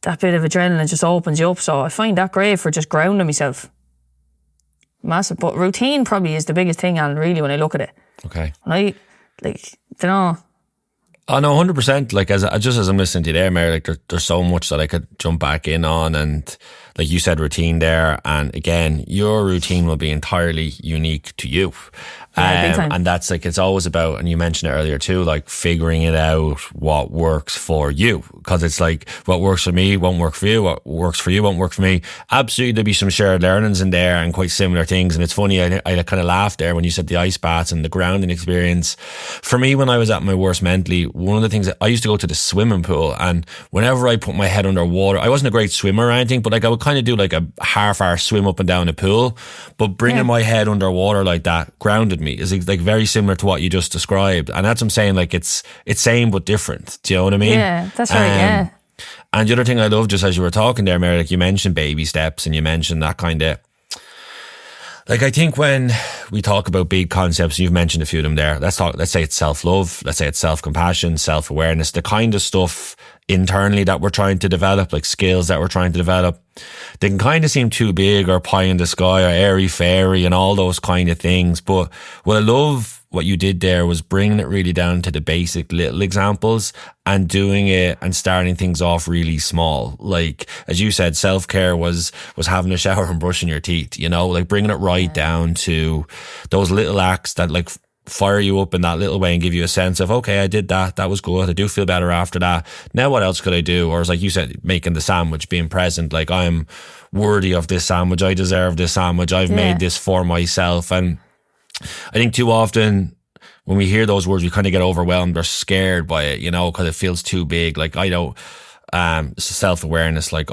that bit of adrenaline just opens you up. So I find that great for just grounding myself. Massive. But routine probably is the biggest thing, Alan, really, when I look at it. Okay. And I, like, you know. Oh no, 100%. Like, as I'm listening to you there, Mary, like there's so much that I could jump back in on, and like you said, routine there, and again, your routine will be entirely unique to you. Yeah, big time. And that's like, it's always about, and you mentioned it earlier too, like figuring it out what works for you. Because it's like, what works for me won't work for you, what works for you won't work for me. Absolutely, there'll be some shared learnings in there and quite similar things. And it's funny, I kind of laughed there when you said the ice baths and the grounding experience. For me, when I was at my worst mentally, one of the things that I used to go to the swimming pool, and whenever I put my head under water, I wasn't a great swimmer or anything, but like I would kind of do like a half-hour swim up and down the pool, but bringing my head under water like that grounded me. Is like very similar to what you just described, and that's what I'm saying, like it's same but different. Do you know what I mean? Yeah, that's right. Yeah. And the other thing I love, just as you were talking there, Mary, like you mentioned baby steps, and you mentioned that kind of, like, I think when we talk about big concepts, you've mentioned a few of them there. Let's say it's self-love, let's say it's self-compassion, self-awareness, the kind of stuff internally that we're trying to develop, like skills that we're trying to develop. They can kind of seem too big, or pie in the sky, or airy fairy, and all those kind of things. But what I love what you did there was bringing it really down to the basic little examples, and doing it and starting things off really small. Like, as you said, self-care was having a shower and brushing your teeth, you know, like bringing it right down to those little acts that like fire you up in that little way and give you a sense of, okay, I did that was good, I do feel better after that, now what else could I do? Or, as like you said, making the sandwich, being present, like, I'm worthy of this sandwich, I deserve this sandwich, I've made this for myself. And I think too often when we hear those words, we kind of get overwhelmed or scared by it, you know, because it feels too big. Like, I don't, self-awareness, like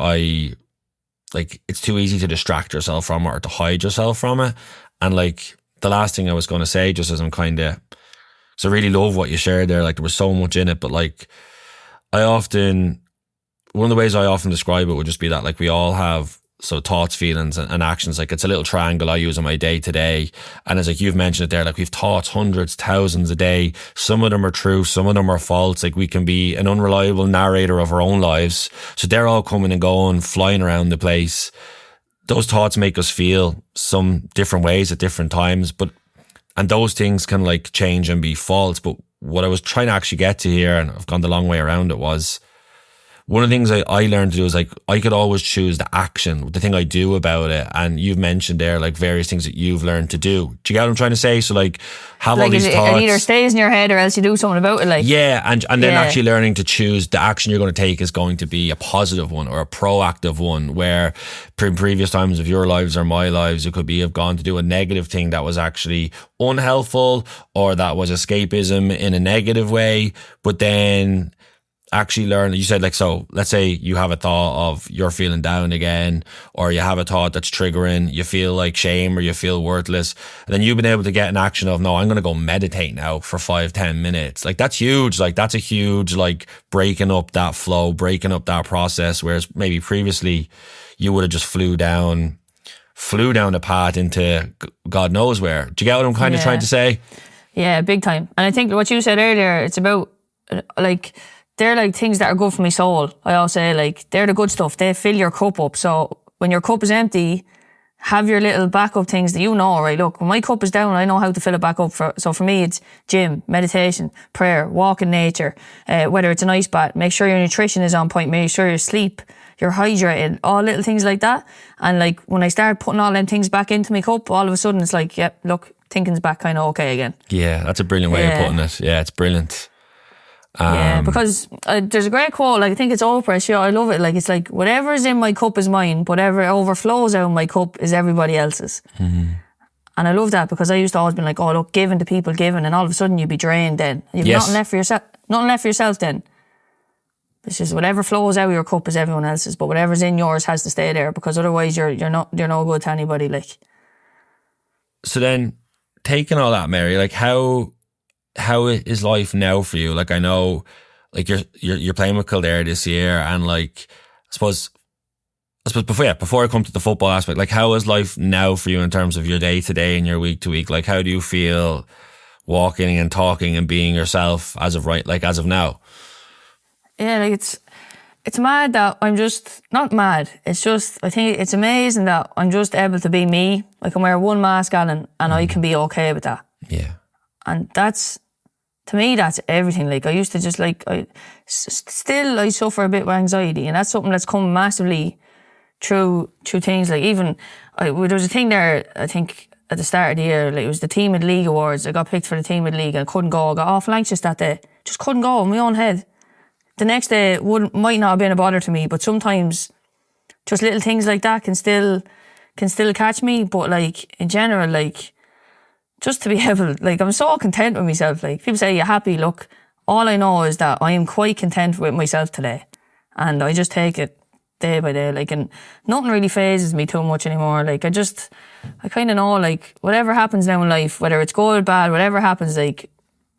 it's too easy to distract yourself from it or to hide yourself from it. And like, the last thing I was going to say, just as I'm kind of, because I really love what you shared there, like there was so much in it, but like, one of the ways I often describe it would just be that, like, we all have, so thoughts, feelings and actions, like it's a little triangle I use in my day to day. And as like you've mentioned it there, like we've thoughts hundreds, thousands a day. Some of them are true, some of them are false. Like, we can be an unreliable narrator of our own lives. So they're all coming and going, flying around the place. Those thoughts make us feel some different ways at different times, and those things can like change and be false. But what I was trying to actually get to here, and I've gone the long way around it, was one of the things I learned to do is like I could always choose the action, the thing I do about it. And you've mentioned there like various things that you've learned to do. Do you get what I'm trying to say? So like have all these thoughts. It either stays in your head or else you do something about it. Like and then actually learning to choose the action you're going to take is going to be a positive one or a proactive one, where in previous times of your lives or my lives, it could be have gone to do a negative thing that was actually unhelpful or that was escapism in a negative way. But then actually learn, you said like, so let's say you have a thought of you're feeling down again, or you have a thought that's triggering, you feel like shame or you feel worthless, and then you've been able to get an action of, no, I'm going to go meditate now for 5-10 minutes. Like that's huge. Like that's a huge, like breaking up that flow, breaking up that process. Whereas maybe previously you would have just flew down the path into God knows where. Do you get what I'm kind of trying to say? Yeah, big time. And I think what you said earlier, it's about like, they're like things that are good for my soul. I always say like, they're the good stuff. They fill your cup up. So when your cup is empty, have your little backup things that you know, right? Look, when my cup is down, I know how to fill it back up. So for me, it's gym, meditation, prayer, walk in nature, whether it's an ice bath, make sure your nutrition is on point, make sure your sleep, you're hydrated, all little things like that. And like when I start putting all them things back into my cup, all of a sudden it's like, yep, look, thinking's back kind of okay again. Yeah, that's a brilliant way of putting it. Yeah, it's brilliant. Because there's a great quote, like I think it's Oprah, I love it, like it's like, whatever is in my cup is mine, whatever overflows out of my cup is everybody else's. And I love that, because I used to always be like, oh look, giving to people, giving, and all of a sudden you'd be drained then. You've nothing left for yourself then. It's just whatever flows out of your cup is everyone else's, but whatever's in yours has to stay there, because otherwise you're no good to anybody. Like, so then taking all that, Mary, like how is life now for you? Like I know, like you're playing with Kildare this year, and like I suppose before I come to the football aspect, like how is life now for you in terms of your day to day and your week to week? Like how do you feel walking and talking and being yourself as of now? Yeah, like it's mad that I'm just not mad. It's just, I think it's amazing that I'm just able to be me. I can wear one mask, Alan, and I can be okay with that. Yeah. And to me, that's everything. Like I used to just like, I suffer a bit with anxiety, and that's something that's come massively through things. Like even, there was a thing there, I think at the start of the year, like it was the Team of the League Awards. I got picked for the Team of the League and I couldn't go. I got awful anxious that day. Just couldn't go in my own head. The next day might not have been a bother to me, but sometimes just little things like that can still catch me. But like in general, like just to be able, like I'm so content with myself. Like people say, "You're happy?" Look, all I know is that I am quite content with myself today, and I just take it day by day. Like, and nothing really phases me too much anymore. Like I kind of know, like whatever happens now in life, whether it's good, bad, whatever happens, like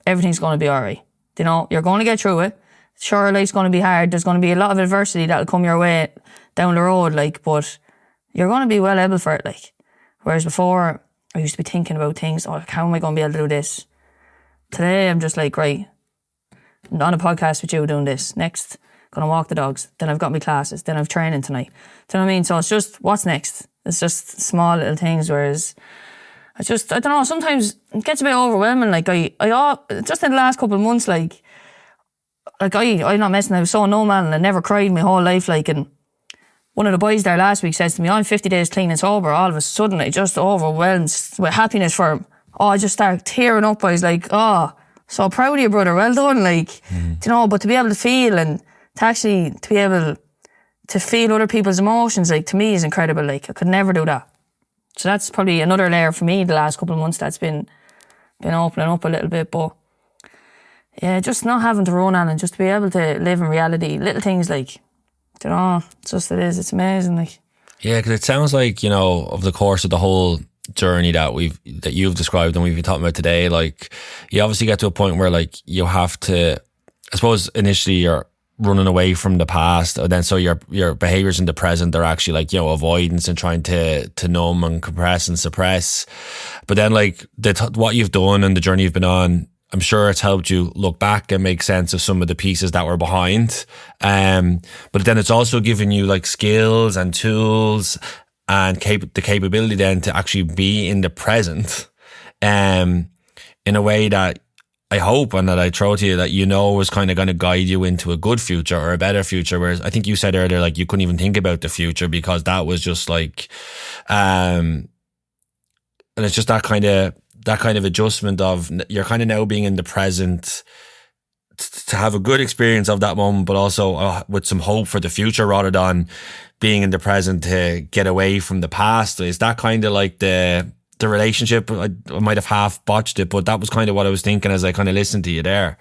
everything's going to be alright. You know, you're going to get through it. Sure, life's going to be hard. There's going to be a lot of adversity that'll come your way down the road, like, but you're going to be well able for it, like. Whereas before, I used to be thinking about things, like, how am I going to be able to do this? Today, I'm just like, right, I'm on a podcast with you doing this. Next, going to walk the dogs. Then I've got my classes. Then I've training tonight. Do you know what I mean? So it's just, what's next? It's just small little things, whereas I don't know, sometimes it gets a bit overwhelming. Like, I just in the last couple of months, like I'm not messing, I was so no man and I never cried my whole life, like, and one of the boys there last week says to me, I'm 50 days clean and sober. All of a sudden I just overwhelmed with happiness for him. Oh, I just started tearing up. I was like, oh, so proud of you, brother, well done. Like, you know, but to be able to feel and to be able to feel other people's emotions, like, to me is incredible. Like, I could never do that. So that's probably another layer for me the last couple of months that's been opening up a little bit. But yeah, just not having to run on and just to be able to live in reality. Little things like, you know, it's amazing. Like, yeah, because it sounds like, you know, of the course of the whole journey that you've described and we've been talking about today, like, you obviously get to a point where, like, you have to, I suppose initially you're running away from the past, and then so your behaviors in the present, they're actually like, you know, avoidance and trying to numb and compress and suppress. But then, like, what you've done and the journey you've been on, I'm sure it's helped you look back and make sense of some of the pieces that were behind. But then it's also given you, like, skills and tools and the capability then to actually be in the present, in a way that I hope and that I throw to you that is kind of going to guide you into a good future or a better future. Whereas I think you said earlier, like you couldn't even think about the future because that was just like, and it's just that kind of adjustment of you're kind of now being in the present to have a good experience of that moment, but also with some hope for the future rather than being in the present to get away from the past. Is that kind of like the relationship? I might have half botched it, but that was kind of what I was thinking as I kind of listened to you there.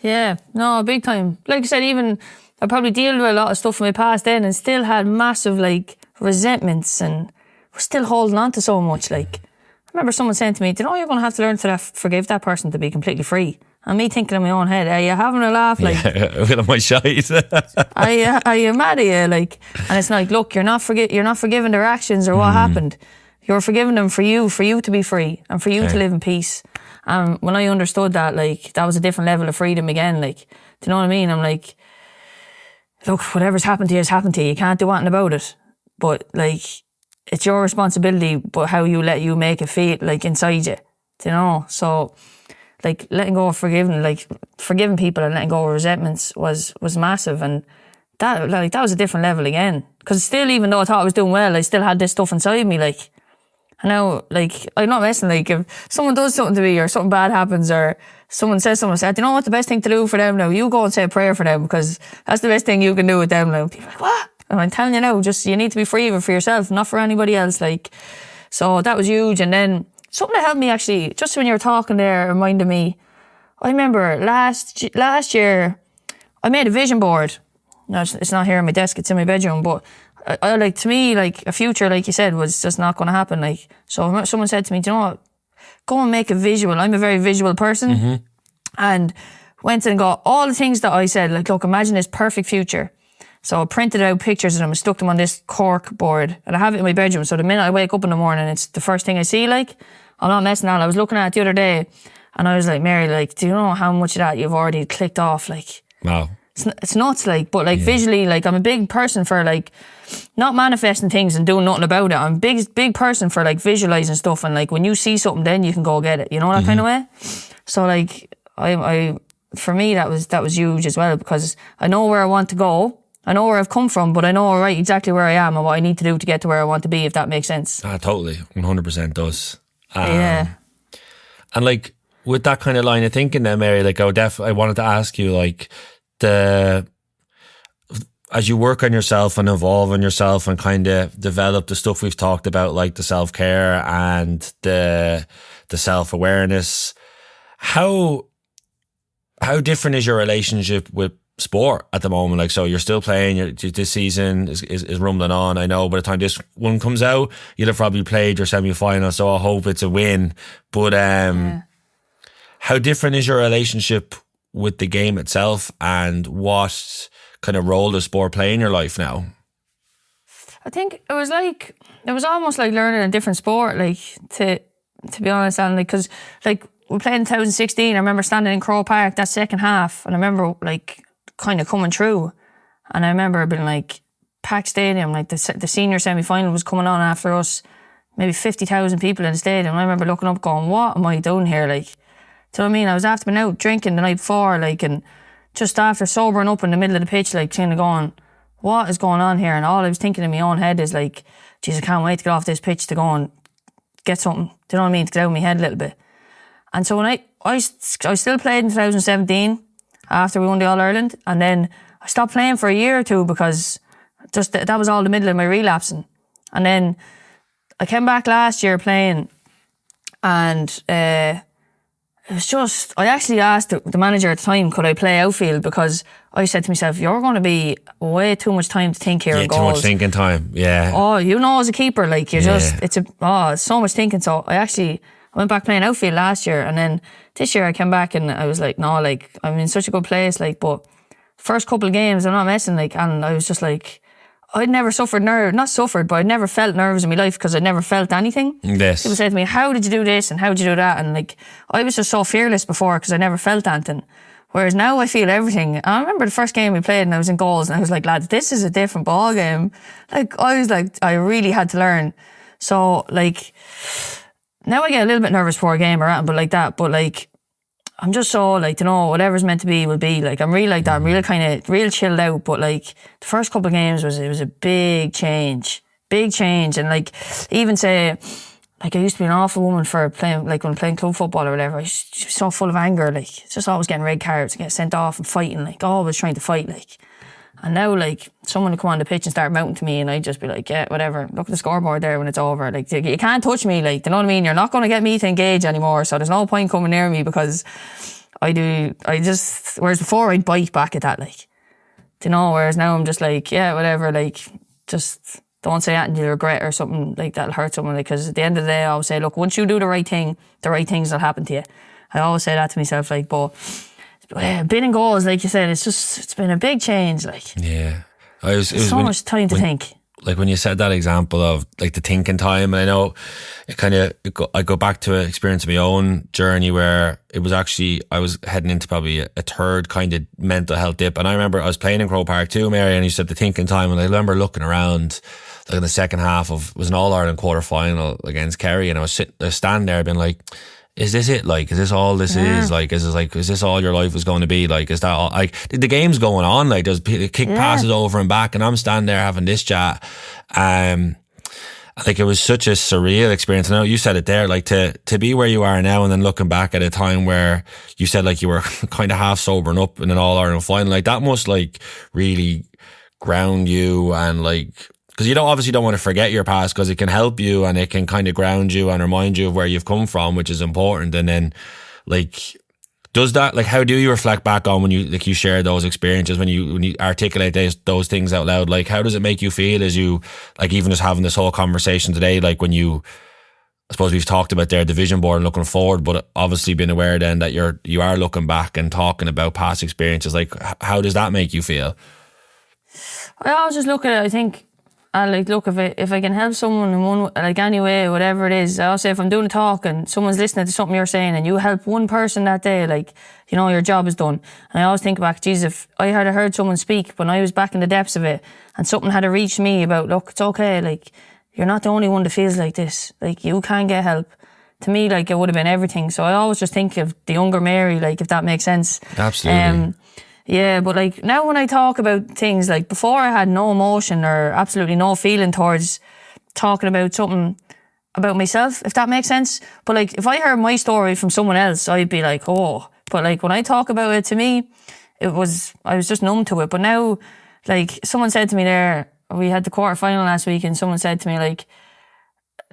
Yeah, no, big time. Like I said, even I probably dealt with a lot of stuff in my past then and still had massive like resentments and was still holding on to so much. Like I remember someone saying to me, "Do you know you're going to have to learn to forgive that person to be completely free?" And me thinking in my own head, are you having a laugh? Like, yeah, my shite. are you mad at you? Like, and it's like, look, you're not forgiving their actions or what happened. You're forgiving them for you to be free and for you to live in peace. And when I understood that, like, that was a different level of freedom again. Like, do you know what I mean? I'm like, look, whatever's happened to you has happened to you. You can't do anything about it. But like, it's your responsibility, but how you let you make it feel like inside you. Do you know? So, like, letting go of forgiving people and letting go of resentments was massive. And that was a different level again. Because still, even though I thought I was doing well, I still had this stuff inside me. Like, I know, like, I'm not messing. Like, if someone does something to me or something bad happens or someone says something, I said, you know what the best thing to do for them now? You go and say a prayer for them because that's the best thing you can do with them now. People are like, what? And I'm telling you now, just you need to be free for yourself, not for anybody else. Like, so that was huge. And then something that helped me actually, just when you were talking there, reminded me, I remember last year, I made a vision board. No, it's not here on my desk, it's in my bedroom, but I like, to me, like, a future, like you said, was just not going to happen. Like, so someone said to me, do you know what, go and make a visual. I'm a very visual person. And went and got all the things that I said, like, look, imagine this perfect future. So I printed out pictures of them and stuck them on this cork board, and I have it in my bedroom. So the minute I wake up in the morning, it's the first thing I see. Like, I'm not messing around. I was looking at it the other day and I was like, Mary, like, do you know how much of that you've already clicked off? Like, wow. It's nuts, like, but like visually, like, I'm a big person for like not manifesting things and doing nothing about it. I'm a big person for like visualizing stuff, and like when you see something, then you can go get it, you know, that kind of way. So like I for me that was huge as well, because I know where I want to go, I know where I've come from, but I know exactly where I am and what I need to do to get to where I want to be, if that makes sense. Totally, 100% does. Yeah. And like with that kind of line of thinking then, Mary, like I wanted to ask you, like, as you work on yourself and evolve on yourself and kind of develop the stuff we've talked about, like the self-care and the self-awareness, how different is your relationship with sport at the moment? Like, so you're still playing, this season is rumbling on. I know by the time this one comes out, you'll have probably played your semi-final, so I hope it's a win. But how different is your relationship with the game itself, and what kind of role does sport play in your life now? I think it was almost like learning a different sport, like, to be honest, and like, because like we played in 2016, I remember standing in Crow Park that second half, and I remember like kind of coming through, and I remember being like packed stadium, like the senior semi-final was coming on after us, maybe 50,000 people in the stadium, and I remember looking up going, what am I doing here? Like, do you know what I mean? I was after being out drinking the night before, like, and just after sobering up in the middle of the pitch, like, kind of going, what is going on here? And all I was thinking in my own head is like, geez, I can't wait to get off this pitch to go and get something, do you know what I mean, to get out of my head a little bit. And so when I still played in 2017 after we won the All-Ireland, and then I stopped playing for a year or two because just that was all the middle of my relapsing. And then I came back last year playing, and it was just, I actually asked the manager at the time, could I play outfield, because I said to myself, you're going to be way too much time to think here. Yeah, and goals. Too much thinking time, yeah. Oh, you know, as a keeper, like, you're it's so much thinking. So I went back playing outfield last year, and then this year I came back and I was like, no, like, I'm in such a good place, like, but first couple of games I'm not messing, like, and I was just like, I'd never but I'd never felt nerves in my life because I'd never felt anything. Yes. People say to me, how did you do this and how did you do that? And like, I was just so fearless before because I never felt anything. Whereas now I feel everything. And I remember the first game we played and I was in goals and I was like, lads, this is a different ball game. Like, I was like, I really had to learn. So like, now I get a little bit nervous before a game or anything, but like that. But like, I'm just so like, whatever's meant to be will be. Like, I'm really like that. I'm real chilled out. But like, the first couple of games it was a big change. And like, even say, like, I used to be an awful woman for playing, like when playing club football or whatever. I was just so full of anger. Like, just always getting red cards, getting sent off and fighting. Like, always trying to fight. Like, and now, like, someone would come on the pitch and start mounting to me, and I'd just be like, yeah, whatever. Look at the scoreboard there when it's over. Like, you can't touch me. Like, you know what I mean? You're not going to get me to engage anymore. So there's no point coming near me, because whereas before I'd bite back at that, like, whereas now I'm just like, yeah, whatever. Like, just don't say anything you regret or something like that'll hurt someone. Because at the end of the day, I always say, look, once you do the right thing, the right things will happen to you. I always say that to myself, like, but being in goals, like you said, it's been a big change. Like, yeah, it was so much time to think. Like when you said that example of like the thinking time, and I know I go back to an experience of my own journey where it was actually, I was heading into probably a third kind of mental health dip. And I remember I was playing in Croke Park too, Mary, and you said the thinking time, and I remember looking around, like in the second half it was an All-Ireland quarter final against Kerry, and I was standing there being like, is this it? Like, is this all this is? Like, is this all your life was going to be? Like, is that all? Like, the game's going on. Like, there's kick passes over and back, and I'm standing there having this chat. I think it was such a surreal experience. I know you said it there, like to be where you are now, and then looking back at a time where you said like you were kind of half sobering up in an All-Ireland final. Like, that must like really ground you, and like, because you obviously don't want to forget your past, because it can help you and it can kind of ground you and remind you of where you've come from, which is important. And then, like, does that, like, how do you reflect back on when you share those experiences, when you articulate those things out loud? Like, how does it make you feel as you, like, even just having this whole conversation today, like when I suppose we've talked about their division board and looking forward, but obviously being aware then that you are looking back and talking about past experiences, like, how does that make you feel? I always just look at it, I think, like, look, if I can help someone in one, like, any way, whatever it is, I'll say if I'm doing a talk and someone's listening to something you're saying and you help one person that day, like, your job is done. And I always think back, geez, if I had heard someone speak when I was back in the depths of it, and something had reached me about, look, it's okay, like, you're not the only one that feels like this, like, you can get help. To me, like, it would have been everything. So I always just think of the younger Mary, like, if that makes sense. Absolutely. Yeah, but like now when I talk about things, like before I had no emotion or absolutely no feeling towards talking about something about myself, if that makes sense. But like if I heard my story from someone else, I'd be like, oh. But like when I talk about it, to me, I was just numb to it. But now, like someone said to me there, we had the quarter final last week, and someone said to me like,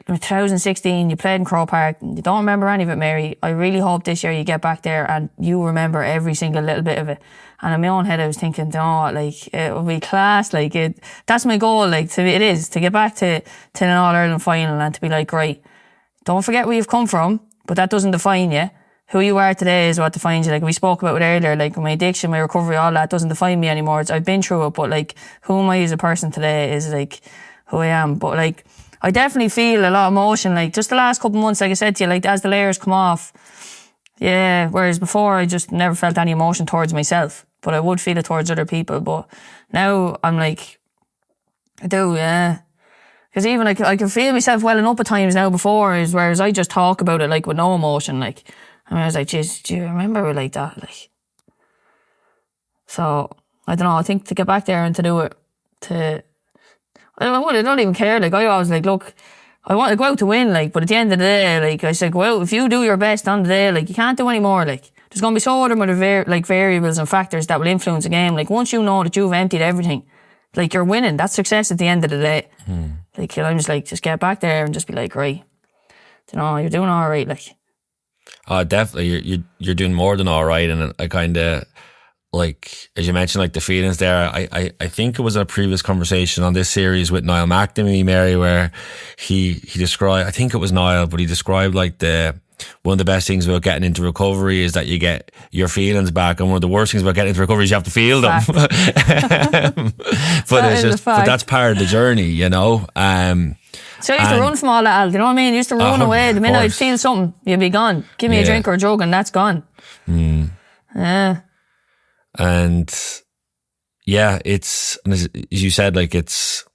2016, you played in Croke Park, you don't remember any of it, Mary. I really hope this year you get back there and you remember every single little bit of it. And in my own head I was thinking, like, it would be class, like, that's my goal, like, it is, to get back to an All-Ireland final and to be like, right, don't forget where you've come from, but that doesn't define you. Who you are today is what defines you. Like we spoke about it earlier, like my addiction, my recovery, all that doesn't define me anymore. I've been through it, but like, who am I as a person today is like who I am. But like, I definitely feel a lot of emotion, like just the last couple of months, like I said to you, like as the layers come off. Yeah, whereas before I just never felt any emotion towards myself, but I would feel it towards other people. But now I'm like, I do, yeah. Because even like I can feel myself welling up at times now before, whereas I just talk about it like with no emotion. Like, I was like, geez, do you remember it like that? Like, so I don't know. I think to get back there and to do it, I don't even care. Like, I always like, look, I want to go out to win, like, but at the end of the day, like, I said, go out, if you do your best on the day, like, you can't do any more, like, there's going to be so other variables and factors that will influence the game. Like, once you know that you've emptied everything, like, you're winning. That's success at the end of the day. Like, I'm just like, just get back there and just be like, right, you're doing all right, like. Oh, definitely, you're doing more than all right, and I kind of, like, as you mentioned, like the feelings there, I think it was a previous conversation on this series with Niall McNamee, Mary, where he described, I think it was Niall, but he described like one of the best things about getting into recovery is that you get your feelings back, and one of the worst things about getting into recovery is you have to feel them. But that's part of the journey, So I used to run from all that, Al, you know what I mean? I used to run away. The minute I'd feel something, you'd be gone. Give me a drink or a drug and that's gone. Yeah. And yeah, it's, as you said, like, it's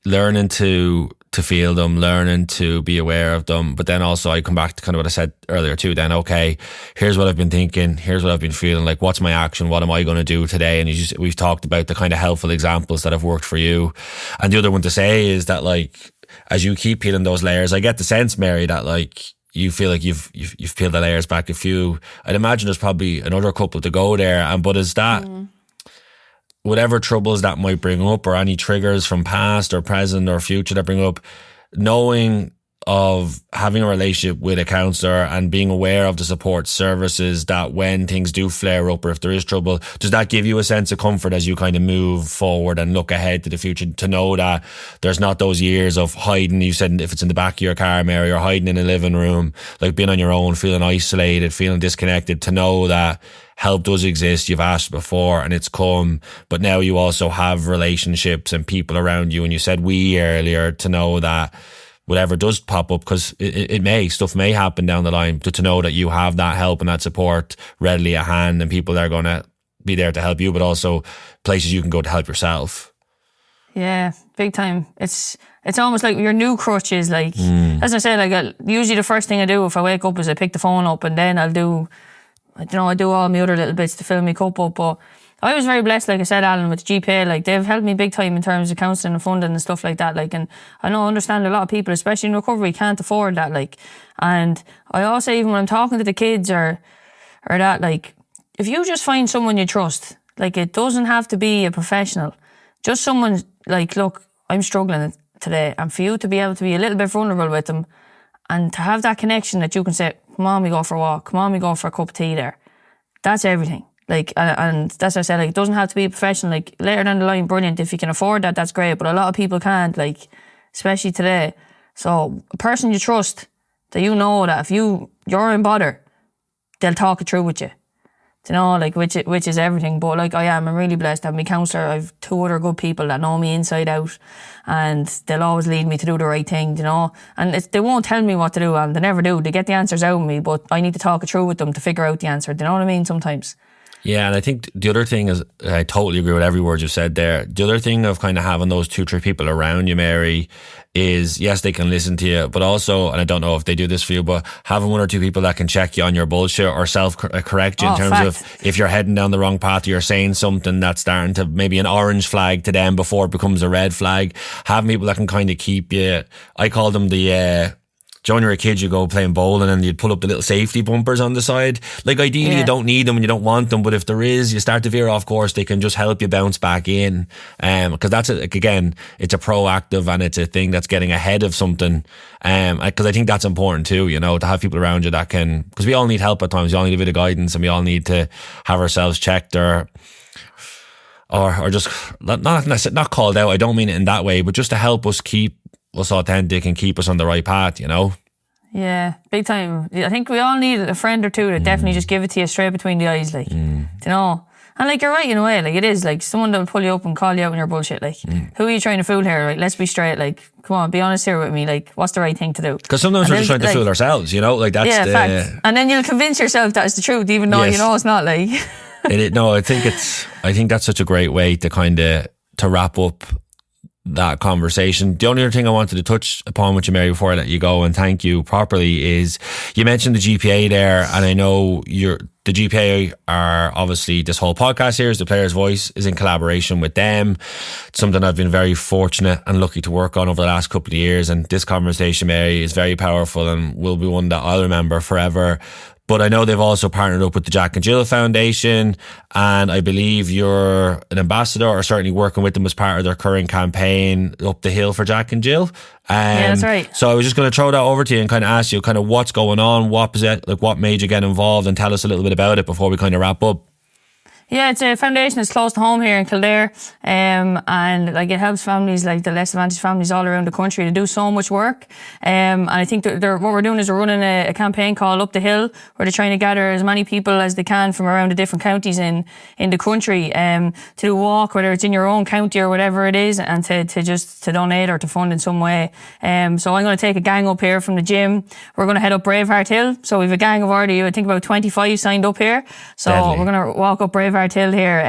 learning to to feel them, learning to be aware of them. But then also I come back to kind of what I said earlier too, then, okay, here's what I've been thinking, here's what I've been feeling, like what's my action, what am I going to do today? And we've talked about the kind of helpful examples that have worked for you. And the other one to say is that, like, as you keep peeling those layers, I get the sense, Mary, that like you feel like you've peeled the layers back a few. I'd imagine there's probably another couple to go there. But is that whatever troubles that might bring up, or any triggers from past or present or future that bring up, knowing of having a relationship with a counsellor and being aware of the support services, that when things do flare up or if there is trouble, does that give you a sense of comfort as you kind of move forward and look ahead to the future, to know that there's not those years of hiding? You said if it's in the back of your car, Mary, or hiding in a living room, like being on your own, feeling isolated, feeling disconnected, to know that help does exist. You've asked before and it's come, but now you also have relationships and people around you. And you said we earlier, to know that whatever does pop up, because stuff may happen down the line, to know that you have that help and that support readily at hand, and people that are going to be there to help you, but also places you can go to help yourself. Yeah, big time. It's almost like your new crutch is like, as I said, like usually the first thing I do if I wake up is I pick the phone up, and then I do all my other little bits to fill my cup up. But I was very blessed, like I said, Alan, with GPA. Like, they've helped me big time in terms of counselling and funding and stuff like that. Like, and I understand a lot of people, especially in recovery, can't afford that. Like, and I also, even when I'm talking to the kids or that, like, if you just find someone you trust, like, it doesn't have to be a professional, just someone like, look, I'm struggling today, and for you to be able to be a little bit vulnerable with them and to have that connection that you can say, come on, we go for a walk, come on, we go for a cup of tea there. That's everything. Like, and that's what I said, like, it doesn't have to be a professional. Like, later down the line, brilliant. If you can afford that, that's great. But a lot of people can't, like, especially today. So a person you trust, that you know that if you're in bother, they'll talk it through with you. You know, like, which is everything. But like, I'm really blessed to have my counsellor. I've 2 other good people that know me inside out, and they'll always lead me to do the right thing, you know. And they won't tell me what to do, and they never do. They get the answers out of me, but I need to talk it through with them to figure out the answer. Do you know what I mean? Sometimes. Yeah, and I think the other thing is, I totally agree with every word you said there. The other thing of kind of having those 2-3 people around you, Mary, is, yes, they can listen to you, but also, and I don't know if they do this for you, but having 1 or 2 people that can check you on your bullshit or self-correct you in terms of if you're heading down the wrong path, or you're saying something that's starting to maybe an orange flag to them before it becomes a red flag. Having people that can kind of keep you, I call them the... when you're a kid, you go playing bowling and you'd pull up the little safety bumpers on the side. Like, ideally, you don't need them and you don't want them, but if there is, you start to veer off course, they can just help you bounce back in. Because that's, again, it's a proactive and it's a thing that's getting ahead of something. Because I think that's important too, you know, to have people around you that can, because we all need help at times. We all need a bit of guidance, and we all need to have ourselves checked or just not called out. I don't mean it in that way, but just to help us keep us authentic and keep us on the right path, you know? Yeah, big time. I think we all need a friend or two that definitely just give it to you straight between the eyes, like, you know? And like, you're right in a way, like, it is like someone that will pull you up and call you out when you're bullshit, like, who are you trying to fool here? Like, let's be straight, like, come on, be honest here with me, like, what's the right thing to do? Because sometimes we're just trying to fool ourselves, you know? Like, that's fact. And then you'll convince yourself that it's the truth, even though you know it's not, like. I think that's such a great way to kind of, to wrap up that conversation. The only other thing I wanted to touch upon with you, Mary, before I let you go and thank you properly, is you mentioned the GPA there, and I know the GPA are obviously, this whole podcast here is the Player's Voice, is in collaboration with them. It's something I've been very fortunate and lucky to work on over the last couple of years, and this conversation, Mary, is very powerful and will be one that I'll remember forever. But I know they've also partnered up with the Jack and Jill Foundation, and I believe you're an ambassador, or certainly working with them as part of their current campaign, Up the Hill for Jack and Jill. Yeah, that's right. So I was just going to throw that over to you and kind of ask you kind of what's going on, what made you get involved, and tell us a little bit about it before we kind of wrap up. Yeah, it's a foundation that's close to home here in Kildare, and like, it helps families, like the less advantaged families all around the country, to do so much work. And I think what we're doing is we're running a campaign called Up the Hill, where they're trying to gather as many people as they can from around the different counties in the country, to do a walk, whether it's in your own county or whatever it is, and to donate or to fund in some way. So I'm going to take a gang up here from the gym. We're going to head up Braveheart Hill. So we've a gang of already, I think, about 25 signed up here. So Deadly. We're going to walk up Braveheart Boulevard Hill here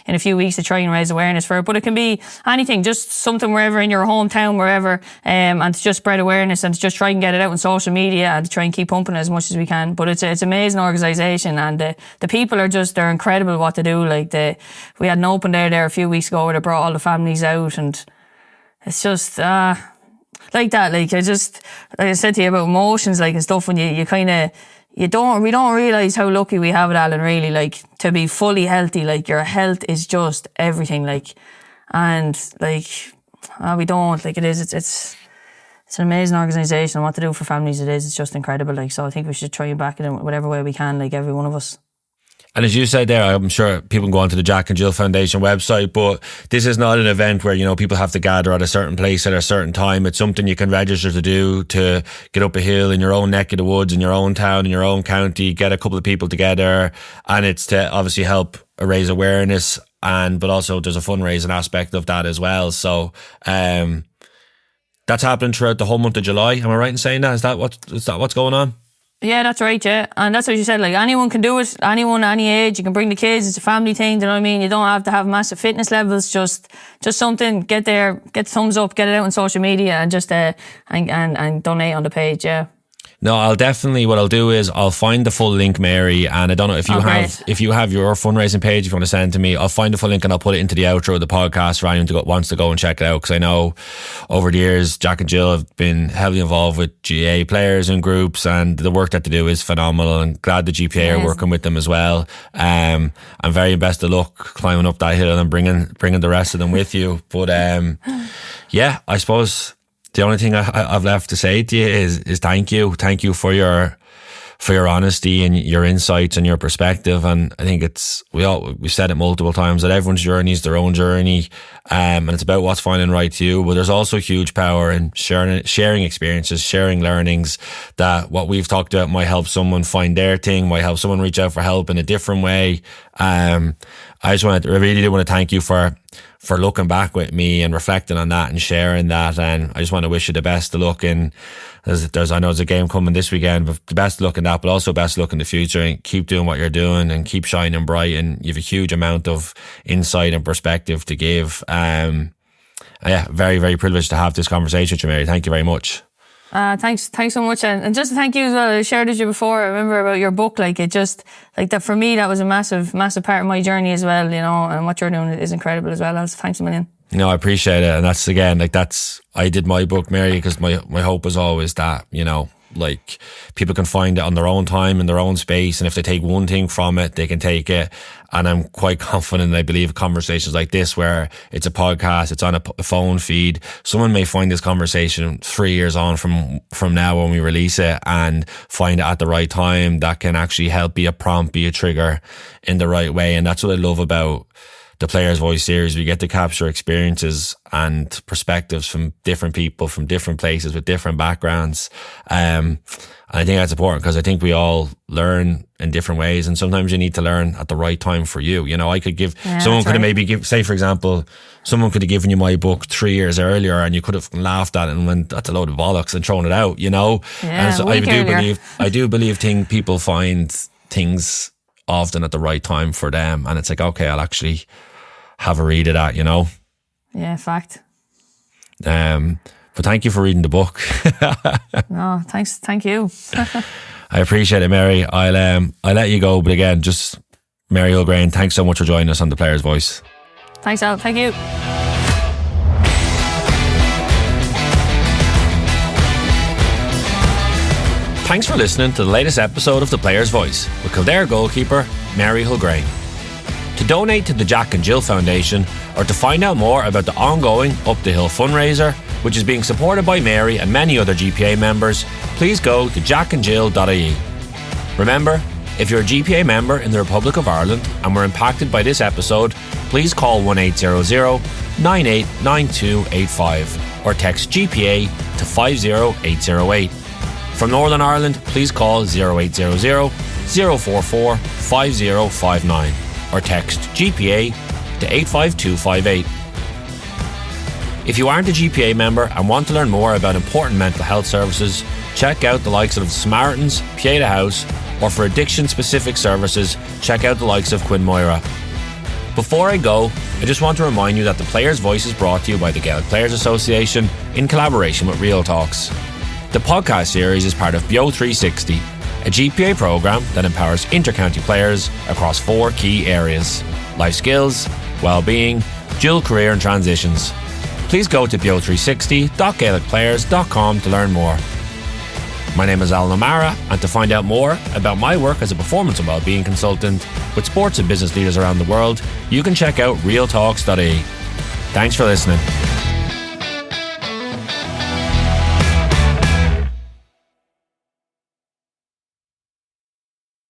in a few weeks to try and raise awareness for it. But it can be anything, just something wherever in your hometown, wherever, and to just spread awareness and to just try and get it out on social media and to try and keep pumping it as much as we can. But it's an amazing organisation, and the people are just, they're incredible what they do. Like we had an open day there a few weeks ago where they brought all the families out, and it's just like that. Like I said to you about emotions, like, and stuff, when you kind of, we don't realise how lucky we have it, Alan, really, like, to be fully healthy. Like, your health is just everything, like, and like, we don't, like, it's an amazing organisation, and what to do for families it's just incredible, like, so I think we should try and back it in whatever way we can, like, every one of us. And as you said there, I'm sure people can go onto the Jack and Jill Foundation website, but this is not an event where, people have to gather at a certain place at a certain time. It's something you can register to do, to get up a hill in your own neck of the woods, in your own town, in your own county, get a couple of people together, and it's to obviously help raise awareness, but also there's a fundraising aspect of that as well. So that's happening throughout the whole month of July. Am I right in saying that? Is that what's going on? Yeah, that's right, yeah. And that's what you said, like, anyone can do it, anyone, any age, you can bring the kids, it's a family thing, you know what I mean? You don't have to have massive fitness levels, just something, get there, get the thumbs up, get it out on social media, and just and donate on the page, yeah. No, what I'll do is I'll find the full link, Mary, and I don't know if you have your fundraising page, if you want to send it to me, I'll find the full link and I'll put it into the outro of the podcast for anyone who wants to go and check it out, because I know over the years Jack and Jill have been heavily involved with GA players and groups, and the work that they do is phenomenal, and glad the GPA are working with them as well. I'm very best of luck climbing up that hill and bringing the rest of them with you. But yeah, I suppose the only thing I've left to say to you is thank you. Thank you for your honesty and your insights and your perspective. And I think we've said it multiple times that everyone's journey is their own journey. And it's about what's finding right to you. But there's also huge power in sharing experiences, sharing learnings, that what we've talked about might help someone find their thing, might help someone reach out for help in a different way. I really do want to thank you for looking back with me and reflecting on that and sharing that. And I just want to wish you the best of luck in, I know there's a game coming this weekend, but the best of luck in that, but also best of luck in the future, and keep doing what you're doing and keep shining bright. And you have a huge amount of insight and perspective to give. Yeah, very, very privileged to have this conversation with you, Mary. Thank you very much. Thanks so much, and just to thank you as well. I shared with you before, I remember, about your book. Like, it just, like, that for me, that was a massive part of my journey as well, and what you're doing is incredible as well. Thanks a million. No, I appreciate it. And that's, again, like, I did my book, Mary, because my hope was always that, like, people can find it on their own time, in their own space, and if they take one thing from it, they can take it. And I'm quite confident, I believe, conversations like this, where it's a podcast, it's on a phone feed, someone may find this conversation 3 years on from now when we release it, and find it at the right time, that can actually help be a prompt, be a trigger in the right way. And that's what I love about the Players Voice series. We get to capture experiences and perspectives from different people, from different places, with different backgrounds. And I think that's important, because I think we all learn in different ways, and sometimes you need to learn at the right time for you. I could give, someone could have maybe say, for example, someone could have given you my book 3 years earlier, and you could have laughed at it and went, that's a load of bollocks, and thrown it out, Yeah, and so I do believe people find things often at the right time for them, and it's like, okay, I'll actually have a read of that, Yeah, fact. But thank you for reading the book. No, thanks. Thank you. I appreciate it, Mary. I'll let you go, but again, just Mary Hulgraine, thanks so much for joining us on The Players Voice. Thanks, Al. Thank you. Thanks for listening to the latest episode of The Players Voice with Kildare goalkeeper Mary Hulgraine. To donate to the Jack and Jill Foundation, or to find out more about the ongoing Up the Hill fundraiser, which is being supported by Mary and many other GPA members, please go to jackandjill.ie. Remember, if you're a GPA member in the Republic of Ireland and were impacted by this episode, please call 1800 989285 or text GPA to 50808. From Northern Ireland, please call 0800 044 5059 or text GPA to 85258. If you aren't a GPA member and want to learn more about important mental health services, check out the likes of Samaritans, Pieta House, or for addiction-specific services, check out the likes of Quinn Moira. Before I go, I just want to remind you that the Players' Voice is brought to you by the Gaelic Players Association in collaboration with Real Talks. The podcast series is part of Bio 360, a GPA programme that empowers inter-county players across 4 key areas: life skills, wellbeing, dual career and transitions. Please go to bio360.gaelicplayers.com to learn more. My name is Alan O'Mara, and to find out more about my work as a performance and wellbeing consultant with sports and business leaders around the world, you can check out realtalks.ie. Thanks for listening.